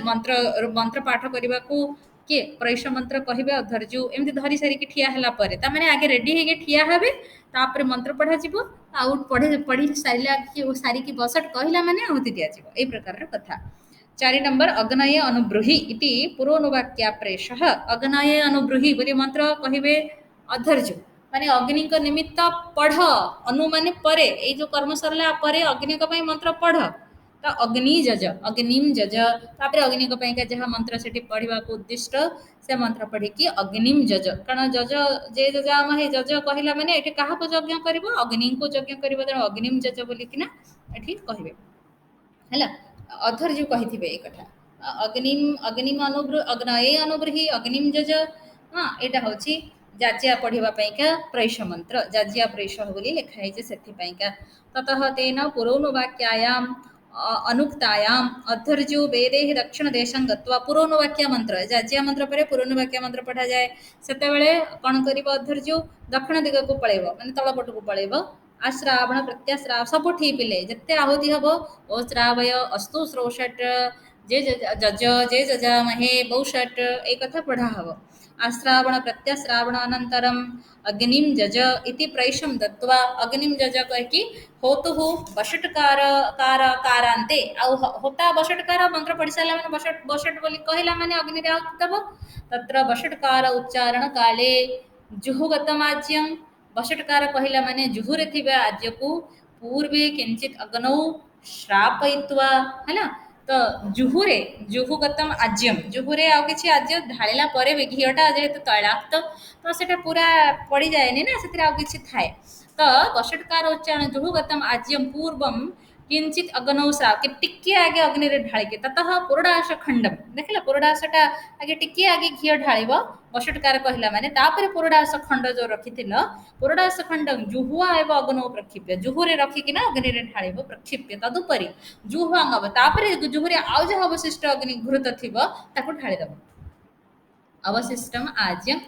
मंत्र पाठ करबा को के प्रैश मंत्र कहबे अधर्जु एमति धरि सारी कि ठिया हला परे ता माने आगे रेडी हेगे ठिया हेबे तापर मंत्र पढ़ा जिवो आउट पढ़ी सारिला कि सारी कि बसट कहिला माने आहुति दिया जिवो ए प्रकार र कथा 4 नंबर अग्नये अनुब्रूहि इति पुरोनुवाक्या प्रेषः अग्नये अनुब्रूहि बोली मंत्र कहिबे अधर्जु माने अग्नि को निमित्त पढ़ अनु माने परे ए जो कर्म सरला परे अग्नि को पई मंत्र पढ़ तो अग्नि अग्निम जज तापर अग्नि को पई का जहा मंत्र सेठी पढ़िबा को उद्दिष्ट से मंत्र पढ़ी कि अग्निम जज कारण जज जे जजाम हे जज कहिला माने एठी काहा को यज्ञ करबो अग्नि को यज्ञ करबो त अग्निम जज बोली किना एठी कहिबे हला अधर्जु कहिथिबे ए कथा अग्निम अग्नये अनुब्रूहि अग्निम जज हां एटा होची जाज्या पढ़िबा पईका प्रैश मंत्र जाज्या प्रैश बोली लिखा है जे सेथि पईका ततः तेन पुरोनुवाक्यायाम अनुक्तायाम अधर्जु वेदे दक्षिण देशं गत्वा पुरोनुवाक्य मंत्र जाज्या मंत्र परे पुरोनुवाक्य मंत्र पढ़ा जाए सेते बेले कोन करिवो अधर्जु दक्षिण दिग को पळेबो माने तळ पट को पळेबो आश्रावण प्रत्याश्राव सब ठी पिले जत्ते आहुति हबो ओ श्रावय अस्तु श्रोषट जे जज जे जजा महे बहुषट एक कथा पढ़ा हबो आश्रावण प्रत्यश्रावण अनन्तरम् अग्निं जज इति प्रैषं दत्वा अग्निं जज कहिकी होतु हो बषट्कार कार कारान्ते आउ होता बषट्कार मंत्र पढ़ी सारा मैंने बषट बषट बोली कहला माने अग्नि रे आहुति दब तत्र बषट्कार उच्चारण काले जुहुगतमाज्यम बषट्कार कहला माने जुहुरे थिबा आज्यकु पूर्वे किंचित अग्नौ श्रापयित्वा हैला तो जुहुरे जुहुगतम आज्यम जुहुरे आउ किछि आज्य ढाळिला परे भी घिଅटा जेहेतु तैलाक्त तो सेटा पूरा पड़ी जाएनि ना सेतिर आउ किछि थाए तो बषट्कार उच्चारण जुहुगतम आज्यम पूर्वम किंचित अग्नौ श्राव कि टिके आगे अग्नि रे ढाळिके ततः पुरडाश खंडम देखिला पुरडाशटा आगे टिके आगे घिଅ ढाळिबो बषट्कार कहला माने तापर पुरडाश खंड जो रखिथिल पुरडाश खंडम जुहुआ एव अग्नौ प्रक्षिप्य जुहुरे रखिकिना अग्नि रे ढाळिबो प्रक्षिप्य तदुपरि जुहुआंगब तापर जुहुरे आउ जहा अवशिष्ट अग्नि घृत थिबो ताकु ढाळि दबो अवशिष्टम आज्यम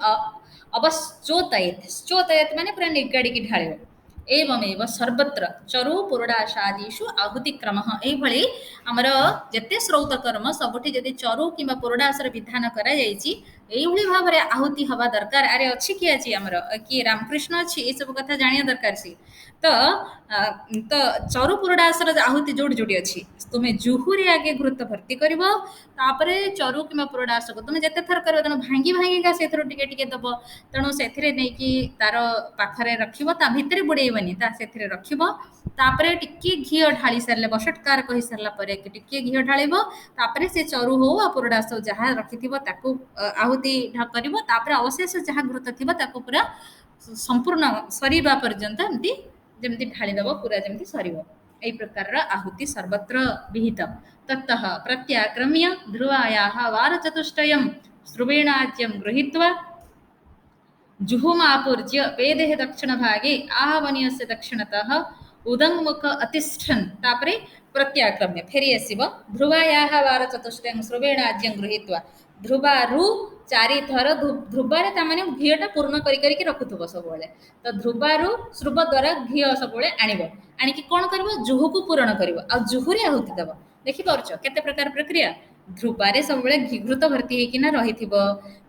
अवश्चोतयेत चोतयेत माने पूरा निगाड़ी की ढाळिबो एवमेव सर्वत्र चरु पुरडाशादिषु आहुतिक्रमः एभଳି ଆମର ଯେତେ ଶ୍ରୌତ କର୍ମ ସବୁଠି ଯଦି ଚରୁ କିମ୍ବା ପୁରଡାସର ବିଧାନ କରାଯାଇଛି ଏଇଭଳି ଭାବରେ ଆହୁତି ହବା ଦରକାର ଆରେ ଅଛି କି ଆଜି ଆମର କିଏ ରାମକୃଷ୍ଣ ଅଛି ଏ ସବୁ କଥା ଜାଣିବା ଦରକାର ସି ତ ତ ଚରୁ ପୁରଡାସର ଆହୁତି ଯୋଉଠି ଯୋଉଠି ଅଛି ତୁମେ ଜୁହୁରେ ଆଗେ ଘୃତ ଭର୍ତ୍ତି କରିବ ତାପରେ ଚରୁ କିମ୍ବା ପୁରଡାସକୁ ତୁମେ ଯେତେ ଥର କରିବ ତେଣୁ ଭାଙ୍ଗି ଭାଙ୍ଗିକା ସେଥିରୁ ଟିକେ ଟିକେ ଦବ ତେଣୁ ସେଥିରେ ନେଇକି ତାର ପାଖରେ ରଖିବ ତା ଭିତରେ ବୁଡେଇବନି ତା ସେଥିରେ ରଖିବ ତାପରେ ଟିକେ ଘିଅ ଢାଳି ସାରିଲେ ବଷଟ୍କାର କହି ସାରିଲା ପରେ ଟିକେ ଘିଅ ଢାଳିବ ତାପରେ ସେ ଚରୁ ହଉ ଆଉ ପୁରଡାସ ଯାହା ରଖିଥିବ ତାକୁ ଆହୁତି କରିବ ତାପରେ ଅବଶେଷ ଯାହା ଘୃତ ଥିବ ତାକୁ ପୁରା ସମ୍ପୂର୍ଣ୍ଣ ସରିବା ପର୍ଯ୍ୟନ୍ତ ଏମିତି ଯେମିତି ଢାଳିଦବ ପୁରା ଯେମିତି ସରିବ ଏଇ ପ୍ରକାରର ଆହୁତି ସର୍ବତ୍ର ବିହିତ ततः प्रत्याक्रम्य ध्रुवायाः वारचतुष्टयं श्रुवेणाज्यं गृहीत्वा जुहुमापूर्ज्य वेदेः दक्षिणभागे आहवनीयस्य दक्षिणतः उदङ्मुख अतिष्ठन् तापरे प्रत्याक्रम्य फेरी आसिब ध्रुवायाः वारचतुष्टयं श्रुवेणाज्यं गृहीत्वा ध्रुवारु चारि थर ध्रुवारे तामाने घीटा पूर्ण करी करी रखुथबो सबले तो ध्रुवारु श्रुव द्वारा घी सबले आनिबो आनिकी कोन करबो जुहुकु पूरण करबो आ जुहुरे आहुति दबो देखि पारुछ केते प्रकार प्रक्रिया ध्रुवारे सबले घीघृत भर्ती हेकिना रहिथिबो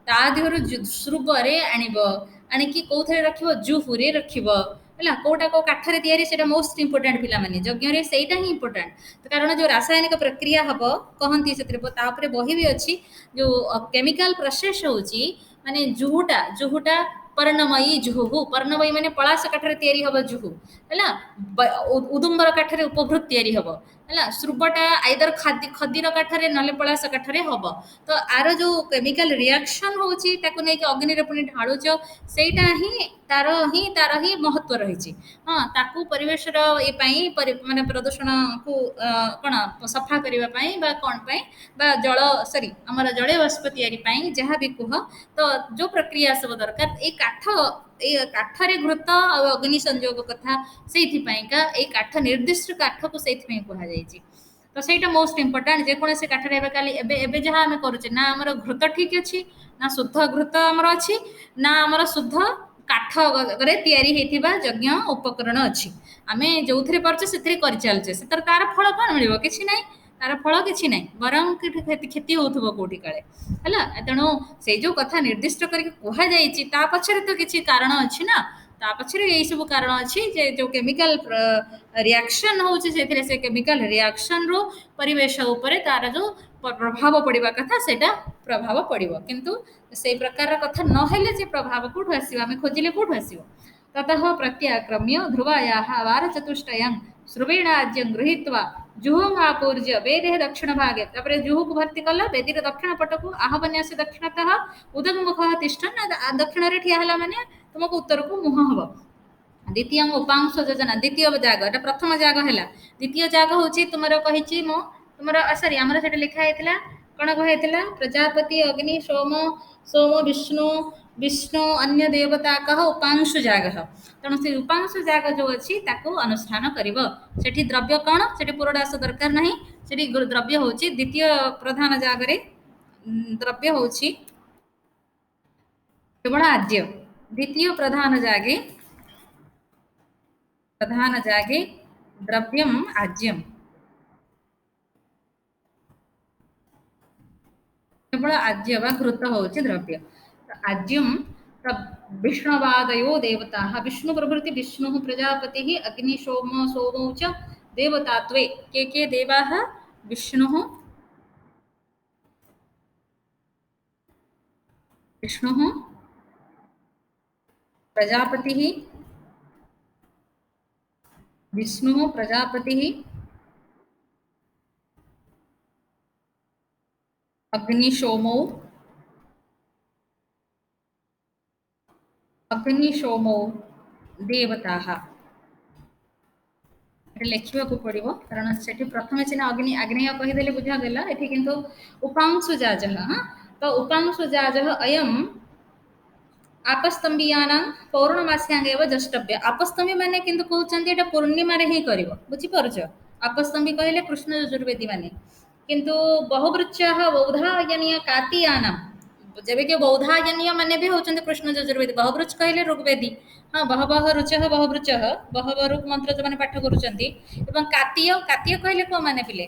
ता देहरु श्रुवरे आनिबो आनिकी कोथरे रखिबो जुहुरे रखिबो ହେଲା କୋଉଟା କୋଉ କାଠରେ ତିଆରି ସେଟା ମୋଷ୍ଟ ଇମ୍ପୋର୍ଟାଣ୍ଟ ପିଲାମାନେ ଯଜ୍ଞରେ ସେଇଟା ହିଁ ଇମ୍ପୋର୍ଟାଣ୍ଟ କାରଣ ଯୋଉ ରାସାୟନିକ ପ୍ରକ୍ରିୟା ହବ କହନ୍ତି ସେଥିରେ ତା ଉପରେ ବହି ବି ଅଛି ଯୋଉ କେମିକାଲ ପ୍ରୋସେସ ହଉଛି ମାନେ ଜୁହୁଟା पर्णमयी जुहु पर्णमयी माने पलाश काठरे तैयारी हबो जुहु हैला उदुम्बर काठरे उपभृत तैयारी हबो हैला श्रुबटा आइदर खदीर काठरे नले पलाश काठरे हबो तो आर जो केमिकल रिएक्शन होची ताको नै कि अग्नि रे पुनी ढाळुच सेटा ही तार ही महत्व रहिछि हां ताकू परिवेश रो ए पई माने प्रदूषण को कोन सफा करिवा पई बा कोन पई बा जल सॉरी हमर जले बाष्प तैयारी पई जहा भी कुह तो जो प्रक्रिया सब दरकार ए काठरे घृत और अग्नि संयोग कथा से काठ निर्दिष्ट काठ को से कहुई तो सहीटा मोस्ट इंपोर्टाट जेकोसी काठर एबे जहाँ आम करुचे ना आमर घृत ठीक अच्छी ना शुद्ध घृत आमर अच्छी ना आमर शुद्ध काठ तैयारी होता यज्ञ उपकरण अच्छी आम जो पार्चे से कर चलचे से तार फल कौन मिल कि ना तार फल कि ना बरं क्षति होती काले है तेणु से जो कथा निर्दिष्ट करके कहुई पछरे तो किसी कारण अच्छी ना ता पछरे यही सब कारण अच्छी जे जो केमिकल रिएक्शन होची से केमिकल रिएक्शन रो परिवेश उपरे तार जो प्रभाव पड़िबा कथा सेटा प्रभाव पड़िबो किंतु से प्रकार कथा न हेले जे प्रभाव कोठु आसीबो आमे खोजिले कोठु आसीबो ततः प्रत्याक्रम्य ध्रुवायाः वारचतुष्टयं श्रुवेणाज्यं गृहीत्वा जुहुमापूर्ज्य वेदेः दक्षिण भागे तापर जुहुक भर्ती कला वेदीर दक्षिण पटकु आहवन्यास्य दक्षिणतः उदगमुखः तिष्ठन् दक्षिण रे ठिया हला माने तुमको उत्तर को मुह हबो द्वितीय उपांश योजना द्वितीय जाग एटा प्रथम जाग है द्वितीय जाग हूँ तुम कही तुम सरी आमर से लिखा है कौन कहला प्रजापति अग्नि सोम सोम विष्णु विष्णु अन्य देवता कह उपांशु जाग तेणु से उपांशु जाग जो अच्छी ताकू अनुष्ठान कर द्रव्य कौन से पुरडास दरकार ना से द्रव्य हूँ द्वितीय प्रधान जागरे द्रव्य हूँ केवल आद्य द्वितीय प्रधान जागे द्रव्यम आज्यम केवल आज्य बा घृत होची द्रव्य आज्यं विष्णवादयो देवताः विष्णुप्रभृति विष्णुः प्रजापतिः अग्निशोम सोमौ च देवतात्वे के देवाः विष्णुः विष्णुः प्रजापतिः विष्णुः प्रजापतिः अग्निशोमौ अग्निशोमौ देवताः लिखा पड़ो कारण से प्रथम सीना अग्नि आग्नेय कहीदे बुझागला ये किंतु उपांशु जाज हाँ तो उपांशु जाज अयम आपस्तंभीयानां पौर्णमास्यांग द्रष्टव्य आपस्तंभी माने किंतु कहते ये पूर्णिमा ही कर बुझीपार आपस्तंभी कहले कृष्ण यजुर्वेदी माने किंतु बहुवृच्छ बौधायनीय कातीयानां जब कि बौधायनीय माने भी होचंते कृष्ण यजुर्वेदी बहुवृच्छ कहले ऋग्वेदी हाँ बहवः रुचः बहुवृच्छ बहवः ऋक् मंत्र जो माने पाठ करूचंती एवं कातीय कातीय कहले को माने पिले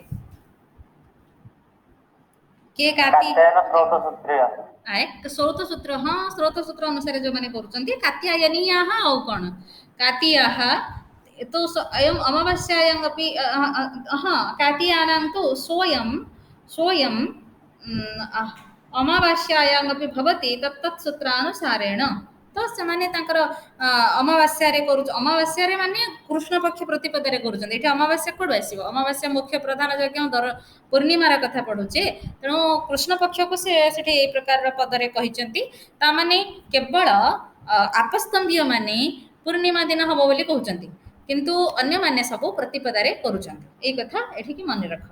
के काती स्रोत सूत्रीय आए स्रोत सूत्र हाँ स्रोत सूत्र अनुसार जो माने करूचंती कात्यायनीयाः औ कोण कातीयाः तो अयम अमावास्यायां अपि हाँ कातीयानां तो सोयम सोयम अमावास्यायां अपि भवति तत्तत् सूत्रानुसारेण तो से अमावास्या अमावास्या माने कृष्ण पक्ष प्रतिपदारे करुँच ये अमावास्या कौट आस अमावास्या मुख्य प्रधान यज्ञ दर पूर्णिमार कथा पढ़ुचे तेणु कृष्ण पक्ष को से प्रकार पदरे कहते केवल आपस्तंभीय माने पूर्णिमा दिन हम बोली कहते किंतु अन्य माने सब प्रतिपदारे करुँच ये कथा ये मन रख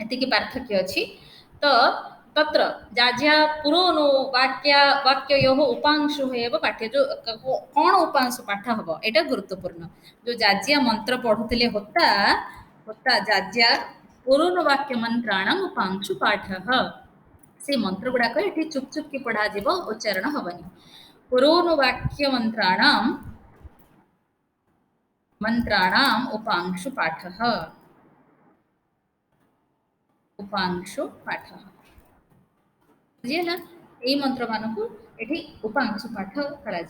एति पार्थक्य अच्छी तो तत्र जाज्या पुरोनो वाक्योः उपांशुः एव पाठ्य जो कौन उपांशु पाठ हम यहाँ गुरुत्वपूर्ण जो जाज्या मंत्र पढ़ुले होता होता जाज्या पुरोनो वाक्य मंत्राणाम उपांशु पाठ से मंत्र गुड़ाक ये चुप चुप की पढ़ा उच्चारण हेनी पुरोनो वाक्य मंत्राणाम उपांशु पाठ उपांशु पाठ बुझीला यही मंत्र मान को ये उपांशु पाठ करा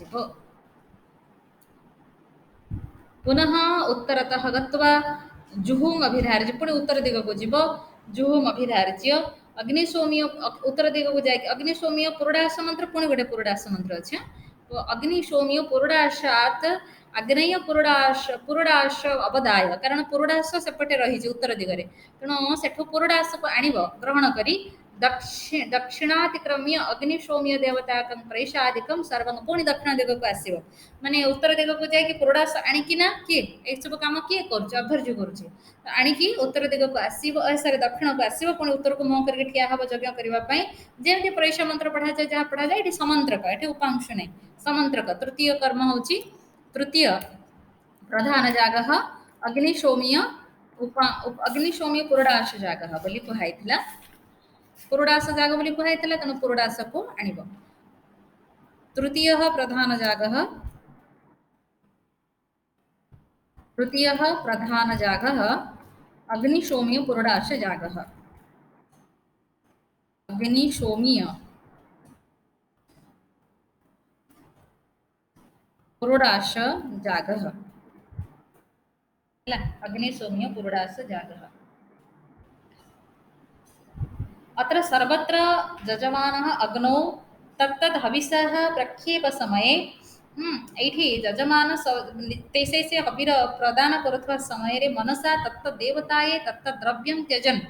पुनः उत्तरतः गत्वा जुहुम अभिधार्य पुणी उत्तर दिग को जीव जुहुम अभिधार्य अग्निशोमीय उत्तर दिग को जाए अग्निशोमीय पुरुडास मंत्र पुणी गोटे पुरुडास मंत्र अच्छे तो अग्निशोमीय पुरुडाशात आग्नेय पुरुडाश अवदाय कारण पुरुडास सेपटे रही उत्तर दिगरे तेणु सेठू पुरुडास को आण ग्रहण करी दक्षिणातिक्रम्य अग्निशोम्य देवता प्रैषादिकम सर्व पुणी दक्षिण दिग को आसो माने उत्तर दिग को जाकि पुरोडास आणिकिना किए ये सब कम किए अभ्यर्य करुचे आणिकी उत्तर दिग को आसो सारे दक्षिण को आसो पुणी उत्तर को मुह करके ठिया हम यज्ञ करने जमी प्रैष मंत्र पढ़ा जाए जहाँ पढ़ा जाए ये समंत्रक ये उपांशु नहीं समंत्रक तृतीय कर्म हूँ तृतीय प्रधान जाग अग्निशोमीय अग्निशोमीय पुरोडाश जाग बोली कहुई पुरोडास जाग बोली कहुई तेणु पुरोडास को आण तृतीय प्रधान जाग तृतीय प्रधान जाग अग्निशोमीय पुरोडाश जाग अग्निशोमीय पुरोडाश जाग अग्निशोमीय पुरोडाश जाग अत्र सर्वत्र जजमानः अग्नौ तत्तद् हविषः प्रक्षेप समये ये जजमान तेसे से हविर प्रदान करुवा समय मनसा तत्तदेवताए तत्तद्रव्यं त्यजन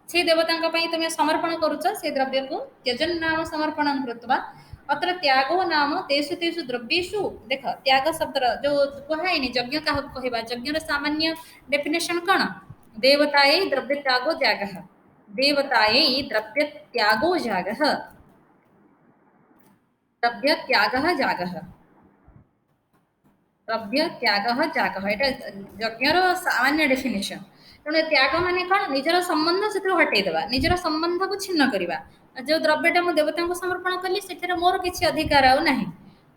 से देवता तुम्हें समर्पण करुच से द्रव्य को त्यजन नाम समर्पण कृत्वा अत्र त्यागो नाम तेषु तेषु द्रव्येषु देख त्याग शब्द जो कहुनी यज्ञ क्या कहवा यज्ञ सामान्य डेफिनेशन कौन देवताए द्रव्य त्यागो त्याग देवताए द्रव्य त्यागो जाग द्रव्य त्याग जाग द्रव्य त्याग जाग यहाँ यज्ञर सामान्य डेफिनेशन तेणु त्याग माने कौन निजर संबंध से हटेदेवा निजर संबंध को छिन्न करवा जो द्रव्यटा मुझे देवता को समर्पण कली से मोर किसी अधिकार आना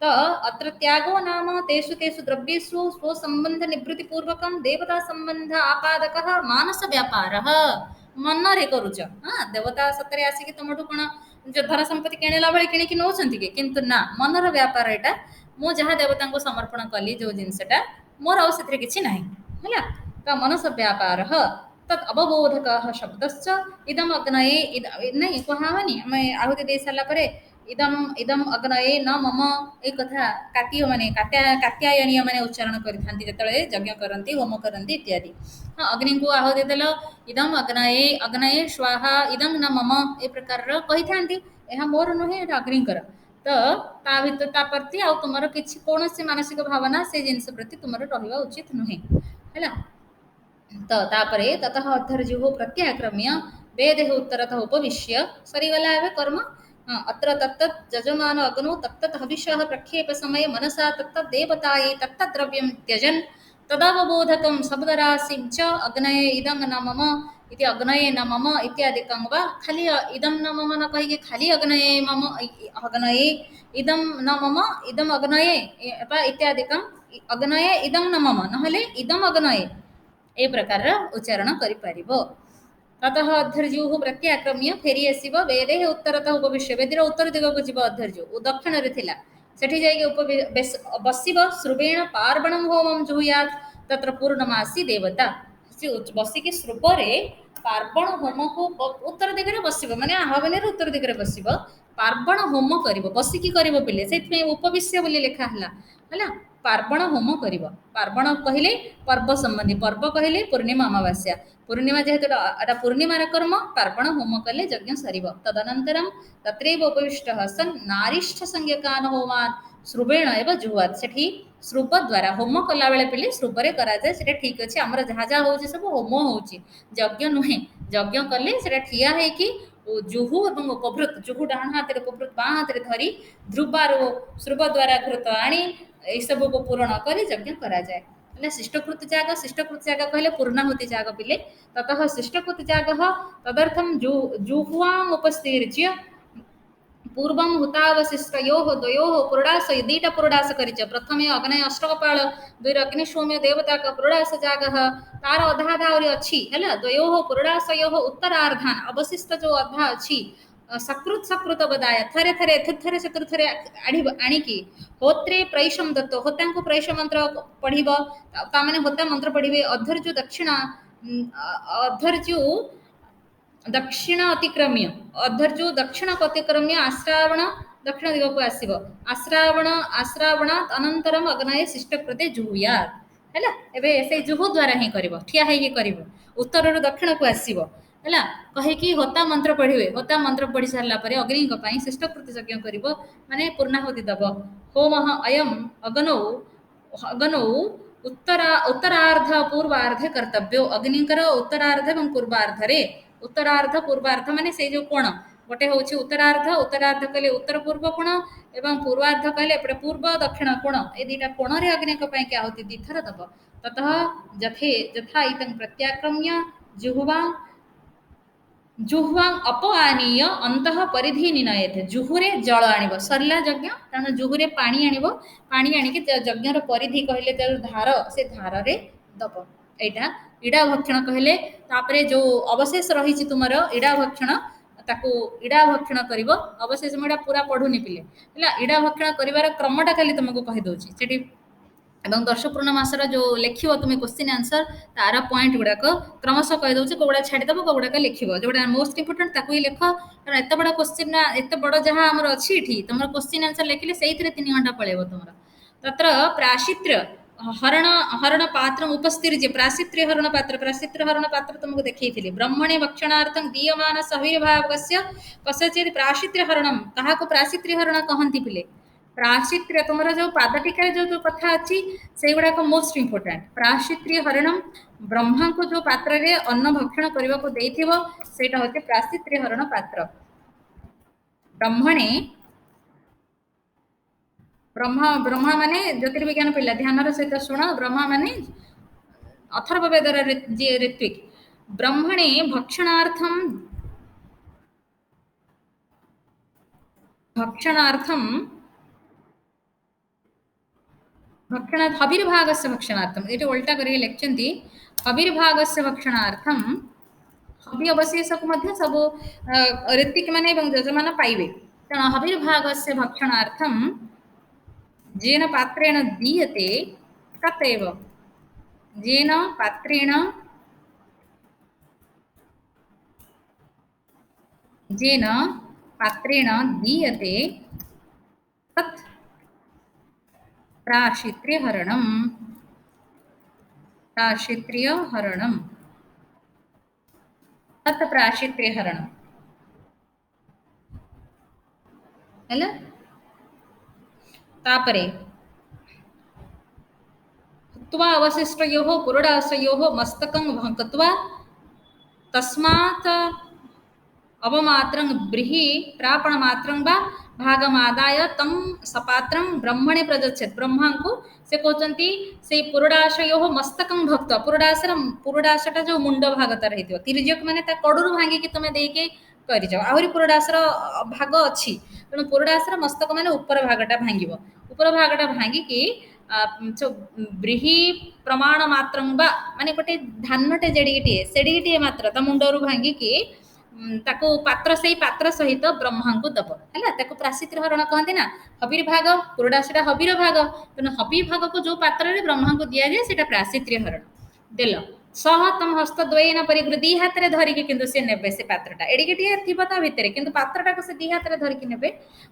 तो अत्र त्यागो नाम तेषु तेषु द्रव्येषु स्वसंबंध निवृत्तिपूर्वक देवता संबंध आपादक मानस व्यापार मन रे करुच हाँ देवता सतरे आसिक तुम कौन जो धन संपत्ति किणला बेले किणिकी नौଛନ୍ତି कि किंतु ना मनर व्यापार एटा मु जहाँ देवता को समर्पण कली जो जिनसटा मोर आउ सेथरे किछि नाही हला त मनस व्यापार तत् अवबोधक शब्दश्च इदम अग्नये नहीं कहावनी मैं आहुति दे साला परे इदम इदम अग्नये न मम ए कथा काटियो माने कात्यायनीय माने उच्चारण करिथांती जतळे यज्ञ करंती होम करंती इत्यादि हाँ अग्नि को आहुति देल इदम अग्नये अग्नये स्वाहा इदम न मम ए प्रकार कही थांती यह मोर नुहे एटा अग्निकर तो ता भितर ता प्रति आ तुमर किछि कोनोसी मानसिक भावना से जिंस प्रति तुमर रहिबा उचित नुहे हैला तो तापरे ततः अर्थर्जुः प्रत्याक्रम्य वेदेः उत्तरतः उपविश्य सरिगला एव कर्म अत्र तत्तत् जजमान अग्नौ तत्तत् हविषः प्रक्षेप समये मनसा तत्तत् देवतायै तत्तत् द्रव्यं त्यजन् तदवबोधकं शब्दराशिं च अग्नये इदं न मम इति अग्नये न मम इत्यादिकं वा खाली इदं न मम न कहिके खाली अग्नये मम अग्नये इदं न मम इदं अग्नये इत्यादिकं अग्नये इदं न मम नहले इदं अग्नये ए प्रकार उच्चारण करिपारिबो ततः अध्वर्युः प्रत्याक्रम्य फेरी आसीबो वेदे उत्तरतः उपविश्य वेदीर उत्तर दिगको जीव अध्वर्यु दक्षिण रे थिला सेठी जाई बसिबो श्रुवेण पार्वणं होमं जुहुयात् तत्र पूर्णमासी देवता से बसिकी श्रुपरे पार्वण होम को उत्तर दिगरे बसिबो माने आहवने रे उत्तर दिगरे बसिबो पार्वण होम करिबो बसिकी करिबो पिले सेथि उपविश्य बोली लेखा हला हला पार्वण होम करिबो पार्वण कहिले पर्व संबंधी पर्व कहिले पूर्णिमा अमावास्या पूर्णिमा जेहेतु एटा पूर्णिमार कर्म पार्वण होम कले यज्ञ सरिब तदनन्तरं तत्रैव उपविष्टः सन् नारिष्ठ संज्ञकान होमान् श्रुवेण एव जुहुयात् सेठी श्रुप द्वारा होम कला बेले पिले श्रुपरे करा जाय सेटा ठीक अछि हमर जहा जहा होछि सब होम होछि यज्ञ नुहे यज्ञ कले सेटा ठिया है कि जुहु एवं उपभृत जुहु डाहण हाथ रे उपभृत बाँ हाथ रे धरी ध्रुबार श्रुप द्वारा घृत आनी ए सब को पूर्ण करी यज्ञ करा जाय शिष्टकृत जाग कहले पूर्णाहुति जाग पिले ततः शिष्टकृत जाग तदर्थं जुह्वाम् उपस्थिर्य पूर्वं हुतावशिष्टयोः द्वयोः पुरडास दीटा पुरडास करिच प्रथमे अग्नय अष्टकपाल दुई अग्निशोम्य देवता का पुरडास जागह तार अधा अधा और अच्छी हैला द्वयोः पुरडासयोः उत्तरार्धान अवशिष्ट जो अधा अच्छी सकृत सकृत बदाय थरे थरे थरे चतुर्थरे आणिकी होत्रे प्रैशम दत्तो होता को प्रैश मंत्र पढ़िब ता माने होता मंत्र पढ़िबे अधर्जु दक्षिणा अधर्जु दक्षिण अतिक्रम्य अधर्जु दक्षिण अतिक्रम्य आश्रावण दक्षिण दिग को आसीब आश्रावण अनंतरम अग्नये शिष्ट प्रति जुहुयात् हैला एबे से जुहु द्वारा ही करिवो ठिया हे कि करिवो उत्तर रु दक्षिण को आसीबो हैला कहे कि होता मंत्र पढ़िबे होता मंत्र पढ़ी सारला परे अग्नि को पई शिष्ट प्रति यज्ञ करिवो माने पूर्णाहुति दबो होमः अयम अग्नौ उत्तरार्ध पूर्वार्धे कर्तव्यो अग्निकर उत्तरार्ध एवं पूर्वार्धरे उत्तरार्ध पूर्वार्ध माने से जो कोण गोटे हूँ उत्तरार्ध कहले उत्तर पूर्व कोण एवं पूर्वार्ध कहले एपटे पूर्व दक्षिण कोण ए दुईटा कोण रे अग्नि को पई आहुति दीथर दब ततः यथा इतं प्रत्याक्रम्य जुह्वां अपआनीय अंतः परिधि निनयते जुहुरे जल आनिब सरला यज्ञ कारण जुहुरे पानी आनिब पानी आनिके यज्ञर परिधि कहले धार से धार रे दब एटा इडा भक्षण कहले तापरे जो अवशेष रही तुमर इडा भक्षण ताकू इडा भक्षण करिवो अवशेष मेडा पूरा पढुनी पिले हला इडा भक्षण करिवार क्रमटा खाली तुमको कहि दोछि सेठी एवं दर्श पूर्णमासर जो लिखिव तुम्हें क्वेश्चन आंसर तार पॉइंट गुड़ाक क्रमशः कही दूसरे कौड़ा छाड़देव कौड़ाक लिख जोटा मोस्ट इंपोर्टेंट ताकू ही लिख कारण एत बड़ा क्वेश्चन एत बड़ जहाँ आम अच्छी तुम क्वेश्चन आंसर लिखिले से 3 घंटा पड़ेब तुम तत्र प्राशित्र्य हरण पात्र उपस्थिर्य प्राशित्र्य हरण पात्र तुमको देखी ब्रह्मणे भक्षणार्थं दीयमान सविर्भावस्य कस्यचित् प्राशित्र्य हरणं कहा प्राशित्र्य हरण कहती पिले प्राशित्र्य तुम जो पाद टीका जो कथा अच्छी से गुड़ाक मोस्ट इंपोर्टेंट प्राशित्र्य हरणम ब्रह्मा को जो पात्र रे अन्न भक्षण करने को देथिबो सेटा होते प्राशित्र्य हरण पात्र ब्रह्मणे ब्रह्मा माने ज्योतिर्विज्ञान पिला ध्यान सहित शुण ब्रह्मा माने अथर्ववेदर जे ऋत्विक ब्रह्मणे भक्षणार्थम भक्षण हविर्भागस्य भक्षणार्थम ये उल्टा करके लिखचंती हविर्भागस्य भक्षणार्थम हबि अवशेष को मध्य सब ऋत्विक माने एवं यजमान पाइबे। तेणु हविर्भागस्य भक्षणार्थं येन पात्रेण दीयते तदेव येन पात्रेण येन पात्रेण दीयते तत् प्राशित्र्यहरणम् प्राशित्र्यहरणम् तत् प्राशित्र्यहरणम् ହେଲା। तापरे हुत्वा अवशिष्टयोः पुरोडाशयोः मस्तकं भङ्क्त्वा तस्मात् अवमात्रं ब्रीहि प्रापणमात्रं वा भागमादाय तं सपात्रं ब्रह्मणे प्रयच्छेत्। ब्रह्मा को से कहते से पुरोडाशयोः मस्तकं भक्त्वा पुरोडाशटा जो मुंड भाग तार हेतियो तिर्यक माने ता कडुरु भांगिकी तुमे देके करि जाओ आहुरी पुरोडाशर भाग अछि तेणु पुरोडाशर मस्तक माने ऊपर भागटा भांगिबो ऊपर भागटा भांगिकी ब्रीहि प्रमाण मात्रं वा माने गोटे धानटे जेडिगिटिए सेडिगिटिए मात्र ता मुंडरू भांगिकी ताको पात्र से पात्र सहित ब्रह्मा को दब है प्राशित्र हरण कहते ना हबीर भाग पुरोडाशा हबीर भाग तेना हबी भाग को जो पात्र रे ब्रह्मा को दि जाए से प्राशित्र्य हरण देल सह तम हस्त द्वयन परिगृह दी हाथ में धरिकी किंतु से नेबे से पात्रटा एडिके थी ता भितर किंतु पात्रटा को से दी हाथ में धरिकी नेबे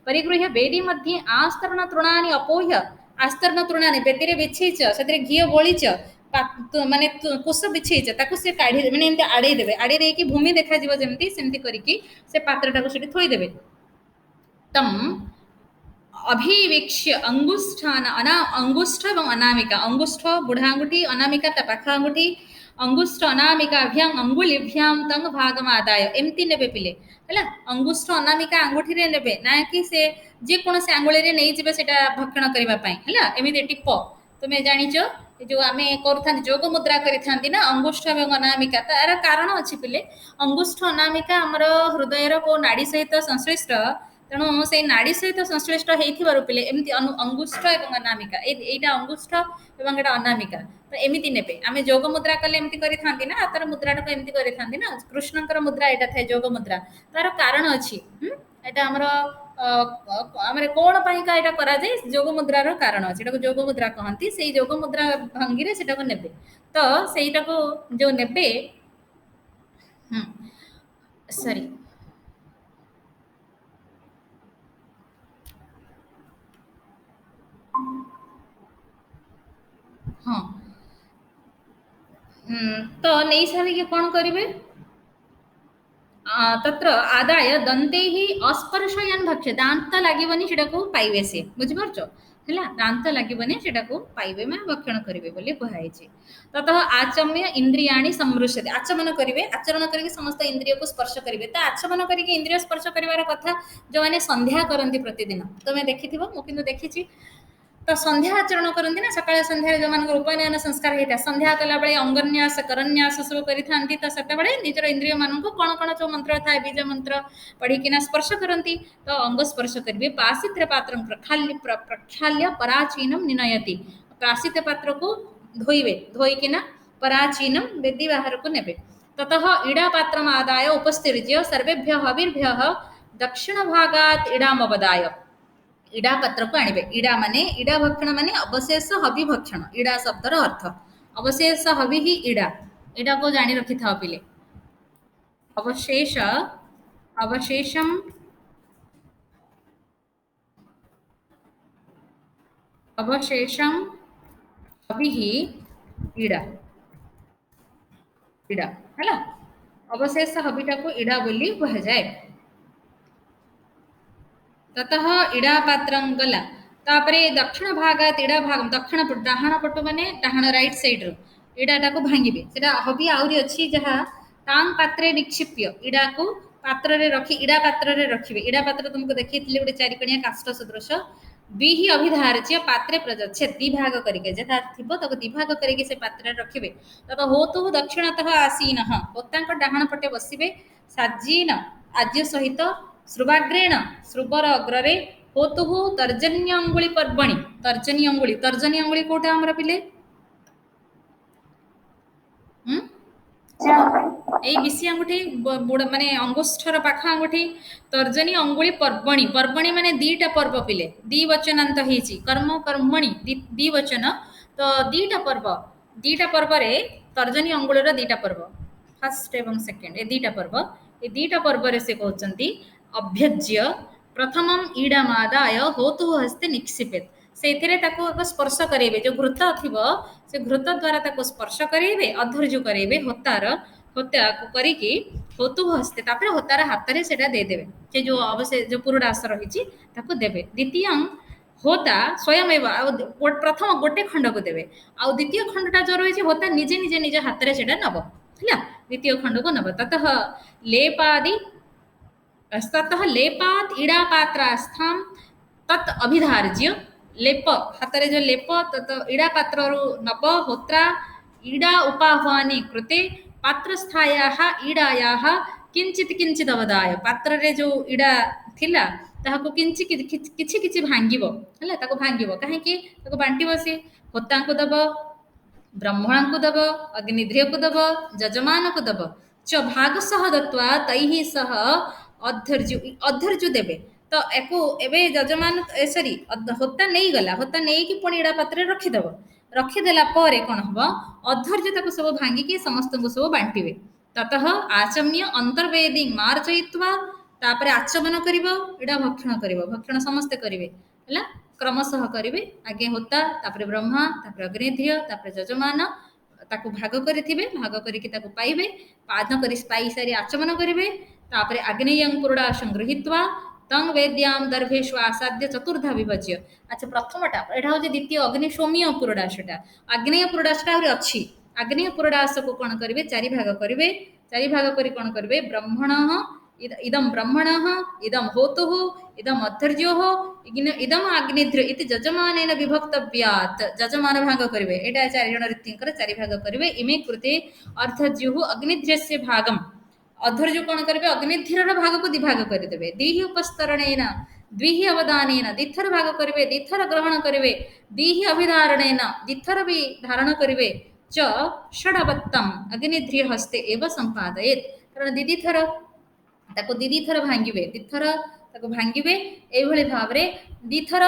परिगृह्य बेदी मध्य आस्तरण तृणानि अपोह्य आस्तरण तृणानि बेदी बिछेच से घी बोलीच माने कुश बिछेच ताकू से काढ़ी माने एमती आड़े देबे आड़े देकी भूमि देखा जीव जेमती सेमती करिकी से पात्रटा को सेठी थोई देबे तम अभिवीक्ष्य अंगुष्ठान अंगुष्ठ एवं अनामिका अंगुष्ठ बुढ़ा अंगुठी अनामिका ता पाख अंगुठी अंगुष्ठ अनामिकाभ्यां अंगुलिभ्यां तंग भागमादाय एमती नेबे पिले हैला अंगुष्ठ अनामिका अंगुठी रे नेबे ना कि से जे कोनोसे आंगुली रे नै जिबे सेटा भक्षण करबा पई हैला एमिति टिप तुमे जानिचो जो आमे करथान जोग मुद्रा करिथांती ना अंगुष्ठ एवं अनामिका तार कारण अछि पिले अंगुष्ठ अनामिका हमर हृदयर को नाड़ी सहित संश्लिष्ट तेणु से नाड़ी सहित संश्लिष्ट होइथिबारु पिले एमती अंगुष्ठ एवं अनामिका एटा अंगुष्ठ एवं एटा अनामिका तो एमिति नेबे आमे जोग मुद्रा कले एमती करिथांती ना हातर मुद्राटा को एमती करिथांती ना कृष्णकर मुद्रा एटा थाए जोग मुद्रा तार कारण अछि एटा हमर आमरे कोण पाइका एटा करा जाय जोग मुद्रार कारण अछि एटा जोग मुद्रा कहंती सेही जोग मुद्रा भंगी रे सेटा को नेबे तो सेटा को जो नेबे सॉरी हाँ तो नहीं सारी कौन करेंगे तत्र आदाय दंते ही अस्पर्शयन भक्ष्य दांत लागबनी सेटा को पाइबे से बुझिपारछ हैला दांत लागबनी सेटा को पाइबे मैं भक्षण करिवे बोली कहै छै ततः आचम्य इंद्रियाणि संमृश्यते आचमन करिवे आचरण करके समस्त इंद्रिय को स्पर्श करिवे त आचमन करके इंद्रिय स्पर्श करिवार कथा जो माने संध्या करंती प्रतिदिन तमे देखिथिबो मु किंतु देखिछि तो संध्या आचरण करती ना सकाळ संध्या जो मान उपनयन संस्कार होता संध्या कला बेले अंगन्यास करन्यास सब करी तो से निजर इंद्रिय मान कौन कौन जो मंत्र था बीज मंत्र पढ़िकिना स्पर्श करती तो अंग स्पर्श करेंगे पाशित्र पात्र प्रक्षाल्य पराचीनम निनयति प्राशित पात्र को धोइबे धोइकिना पराचीनम वेदी बाहर को नेबे ततः इड़ा पात्रम आदाय उपस्थिर्य सर्वेभ्य हविर्भ्य दक्षिण भागात इडामवदाय इडा पत्र को आनिबे इडा माने इडा भक्षण माने अवशेष हबि भक्षण इडा शब्दर अर्थ अवशेष हबि ही इडा इडा को जानी रखि था पिले अवशेष अवशेषम अवशेषम हबि ही इडा इडा हैला अवशेष हबिटा को इडा बोली कह जाए ततः इडा पात्रं गला तापरे दक्षिण भागात इडा भाग दक्षिण डाहाण पटु माने डाहाण राइट साइड रो इडाटा को भांगिबे सेटा हबी आउरी अछि जहा तांग पात्रे निक्षिप्य इडा को पात्र रे रखी इडा पात्र रे रखिबे इडा पात्र तुमको देखिथिले गोटे चारिकणिया काष्ठ सदृश बिहि अभिधार्य पात्रे प्रजच्छे दिभाग करिके जथा थिबो तको दिभाग करिके से पात्रे रखिबे तत होतु दक्षिणतः आसीनः ओतांक डाहाण पटे बसिबे साजीन आज्य सहित श्रुवाग्रेण श्रुवर अग्रे होतु तर्जनी अंगुली पर्वणि तर्जनी अंगुली कोटा हमर पिले ଏଇ ବିଶି ଆଙ୍ଗୁଠି ମାନେ ଅଙ୍ଗୁଷ୍ଠର ପାଖ ଆଙ୍ଗୁଠି ତର୍ଜନୀ ଅଙ୍ଗୁଳି ପର୍ବଣୀ ପର୍ବଣୀ ମାନେ ଦିଟା ପର୍ବ ପିଲେ ଦି ବଚନାନ୍ତ ହେଇଛି କର୍ମ କର୍ମଣୀ ଦି ବଚନ ତ ଦିଟା ପର୍ବରେ ତର୍ଜନୀ ଅଙ୍ଗୁଳିର ଦିଟା ପର୍ବ ଫାଷ୍ଟ ଏବଂ ସେକେଣ୍ଡ ଏ ଦିଟା ପର୍ବ ଏ ଦିଟା ପର୍ବରେ ସେ କହୁଛନ୍ତି ଅଭ୍ୟଜ୍ୟ ପ୍ରଥମମ୍ ଇଡାମାଦାୟ ହୋତୁ ହସ୍ତେ ନିକ୍ଷିପେତ୍ ସେଇଥିରେ ତାକୁ ଏକ ସ୍ପର୍ଶ କରାଇବେ ଯୋଉ ଘୃତ ଥିବ ସେ ଘୃତ ଦ୍ୱାରା ତାକୁ ସ୍ପର୍ଶ କରାଇବେ ଅଧୈର୍ଯ୍ୟ କରାଇବେ ହୋତାକୁ କରିକି ହୋତୁ ହସ୍ତେ ତାପରେ ହୋତାର ହାତରେ ସେଟା ଦେଇଦେବେ ସେ ଯୋଉ ଅବଶ୍ୟ ଯୋଉ ପୁରୁଡାସ ରହିଛି ତାକୁ ଦେବେ ଦ୍ୱିତୀୟ ହୋତା ସ୍ୱୟଂ ଆଉ ପ୍ରଥମ ଗୋଟେ ଖଣ୍ଡକୁ ଦେବେ ଆଉ ଦ୍ୱିତୀୟ ଖଣ୍ଡଟା ଯୋଉ ରହିଛି ହୋତା ନିଜେ ନିଜେ ନିଜ ହାତରେ ସେଟା ନବ ହେଲା ଦ୍ୱିତୀୟ ଖଣ୍ଡକୁ ନବ ତତଃ ଲେପାଦି ततः लेपात इड़ा पात्रास्थाम तत् अभिधार्ज्य लेप हातरे जो लेप तत इड़ा पात्ररु नब होत्रा इड़ा उपाह्वानि कृते पात्रस्थायाः इडायाः किंचित किंचित अवदाय पात्ररे जो इड़ा थिला ताहाको किंचित किछि किछि भांगिबो हला ताको भांगिबो काहेकि ताको बांटिबो से होतांको दब ब्राह्मणंको दब अग्निध्रियको दब यजमानको दब च भाग सह दत्वा तैहि सह ଅଧୈର୍ଯ୍ୟ ଦେବେ ତ ୟାକୁ ଏବେ ଯଜମାନ ସରି ହୋତା ନେଇଗଲା ହୋତା ନେଇକି ପୁଣି ଏଡ଼ା ପାତ୍ରରେ ରଖିଦବ ରଖିଦେଲା ପରେ କ'ଣ ହବ ଅଧୈର୍ଯ୍ୟ ତାକୁ ସବୁ ଭାଙ୍ଗିକି ସମସ୍ତଙ୍କୁ ସବୁ ବାଣ୍ଟିବେ ତତଃ ଆଚମ୍ୟ ଅନ୍ତର୍ବେଦୀ ମାର୍ଜୟିତ୍ୱା ତାପରେ ଆଚମନ କରିବ ଏଇଟା ଭକ୍ଷଣ କରିବ ଭକ୍ଷଣ ସମସ୍ତେ କରିବେ ହେଲା କ୍ରମଶଃ କରିବେ ଆଗେ ହୋତା ତାପରେ ବ୍ରହ୍ମା ତାପରେ ଅଗ୍ନିଧ୍ରିୟ ତାପରେ ଯଜମାନ ତାକୁ ଭାଗ କରିଥିବେ ଭାଗ କରିକି ତାକୁ ପାଇବେ ପାଦ କରି ପାଇ ସାରି ଆଚମନ କରିବେ तापरे अग्नेयं पुरुडाशं गृहीत्वा तं वेद्यां दर्भेषु आसाद्य चतुर्धा विभज्य अच्छा प्रथमटा एटा होजे द्वितीय अग्नि सौम्य पुरुडाशटा अग्नेय पुरुडाशटा आउरी अछि अग्नेय पुरुडाश को कोन करिवे चारि भाग करी कोन करिवे ब्रह्मणः इदं ब्रह्मणः इदं होतुः इदं अधर्ज्योः इदं अग्निध्र इति यजमानेन विभक्तव्यात् यजमान भाग करिवे एटा चारि जण ऋत्विंकर चारि भाग करिवे इमे कृते अर्थज्युः अग्निध्रस्य भागम् अधर्ज कौन करेंगे अग्निध्र भाग को दिभाग करदे दीहि उपस्तरणेन द्विहि अवदानेन दिथर भाग करेंगे दिथर ग्रहण करेंगे दीहि अभिधारणेन दिथर भी धारण करेंगे च षडवत्तम अग्निध्रिय हस्ते एव संपादयेत कारण दीदी थर ताको दीदी थर भांगिबे दिथर ताको भांगिबे एभଳି भावरे दिथर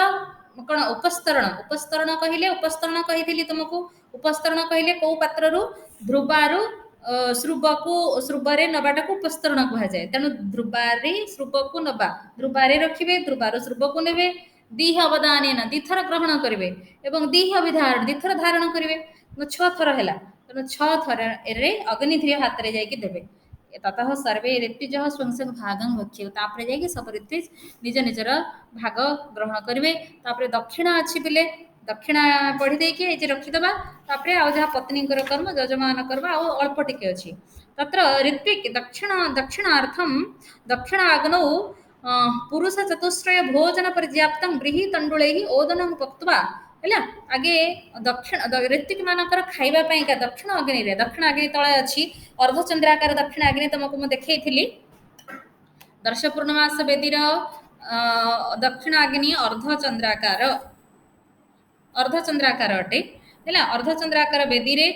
कौन उपस्तरण कहले उपस्तरण कहिथिली तुमको उपस्तरण कहले को पात्ररु ध्रुबारु श्रुबरे नबाटा को उपस्तरण कहा जाए तेणु ध्रुबारे श्रुबको नबा ध्रुबारे रखिबे ध्रुबार श्रुबको नेबे दीह अवदानेन दिथर ग्रहण करिवे एवं दीह अभिधारण दिथर धारण करिवे छ थर हैला तेणु छ थर रे अग्निध्रिय हाथ रे जाई देबे ततः सर्वे ऋत्विजः स्वयं स्वयं भागं भक्ष्य तापरे जाई सब ऋत्विज निज निजर भाग ग्रहण करिवे तापरे दक्षिणा अछि बिले दक्षिणा पढ़ी देकी ये रखिदबा तापरे आ जहा पत्नी कर्म यजमान कर्म आ अल्प टिके अछि तत्र ऋत्विक दक्षिणार्थम दक्षिणाग्नौ पुरुष चतुश्रय भोजन पर्याप्तं गृही तंडुलैहि ओदनं पक्त्वा हैला आगे दक्षिण ऋत्विक मानकर खाइबा पई का दक्षिण अग्नि तळे अछि अर्धचंद्राकार दक्षिण अग्नि तुमको मु देखैथिली दर्श पूर्णमास बेदीर दक्षिण अग्नि अर्धचंद्राकार अटे है अर्धचंद्राकार बेदी रे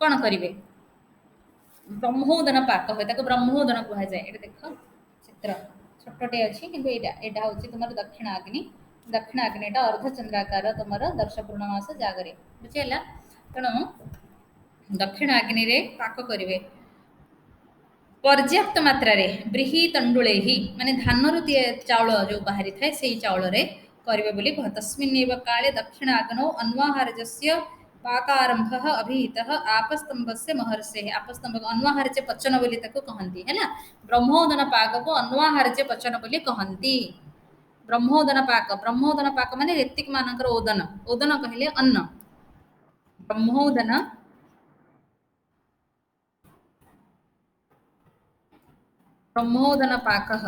कौन करेंगे ब्रह्मोदन पाक हुए ब्रह्मोदन कह जाए ये देख चित्र छोटे अच्छी कि यहाँ हूँ तुम दक्षिण अग्निटा अर्धचंद्राकार तुम दर्श पूर्णमास जागरे बुझीगला तेणु दक्षिण अग्नि रे पाक करेंगे पर्याप्त मात्रा रे ब्रीही तंडुले ही माने धान रु चाउल जो बाहरी थाए से चाउल रे करिवे बोली कह तस्मिन्नेव काले दक्षिण अग्नौ अन्वाहार्यस्य पाकारंभः अभिहितः आपस्तंभस्य महर्षेः आपस्तंभ अन्वाहार्य पचन बोली ताको कहंती हैला ब्रह्मोदन पाक को अन्वाहार्य पचन बोली कहंती ब्रह्मोदन पाक माने ऋत्विक मानकर ओदन कहले अन्न ब्रह्मोदन पाकः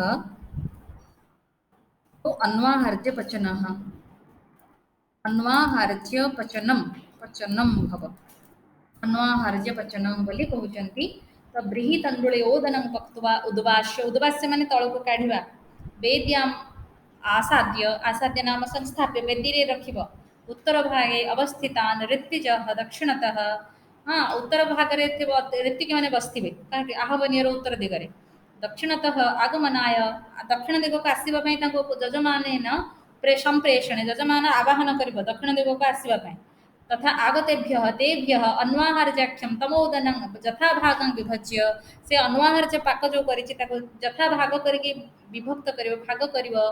अन्वाहार्य पचनः अन्वाहार्य पचनम भव अन्वाहार्य पचनम बोली कहउचंती तो ब्रीही तंडुले ओदनं पक्त्वा उद्वास्य माने तळको काढिबा वेद्याम आसाद्य नाम संस्थाप्य वेदी रे रखिबो उत्तर भागे अवस्थितान ऋत्विजः दक्षिणतः हाँ उत्तर भागरे ऋत्विक मैंने बसथिबे काहे आहवनीयर उत्तर दिगरे दक्षिणतः आगमनाय दक्षिण दिगको आसीबा पई ताको यजमानेन संप्रेषणे यजमान आवाहन करिवो दक्षिण दिगको आसीबा पई तथा आगतेभ्यः तेभ्यः अन्वाहार्याख्यम तमोदनं यथा भागं विभज्य से अन्वाहार्य पाक जो करिछि ताको यथा भाग करके विभक्त करिवो भाग करिवो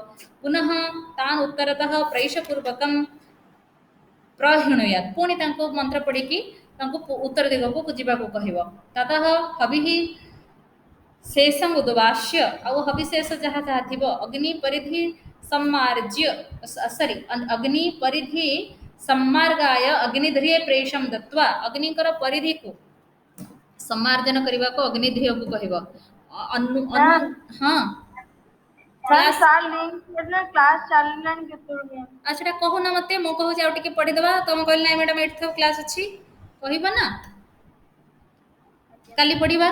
पुनः तान उत्तरतः प्रैषपूर्वकं प्रहिणुयात पुणी तांको मंत्र पढ़ी कि तांको उत्तर दिगको जीवाको कहब ततः हविः शेषम उद्वास्य आउ हविशेष जहाँ जहाँ थी अग्नि परिधि सम्मार्ज्य सॉरी अग्नि परिधि सम्मार्गाय अग्निध्रिये प्रेषम दत्वा अग्निकर परिधि को सम्मार्जन करने को अग्निध्रिय को कहब अनु अनु मैम हाँ मैम क्लास सार लिंक ना क्लास चलिलान केतुर अच्छा कहूना मत मु कहूँ आउ टे पढ़ीदे तुम कह ना मैडम एट क्लास अच्छी कहब ना काली पढ़ा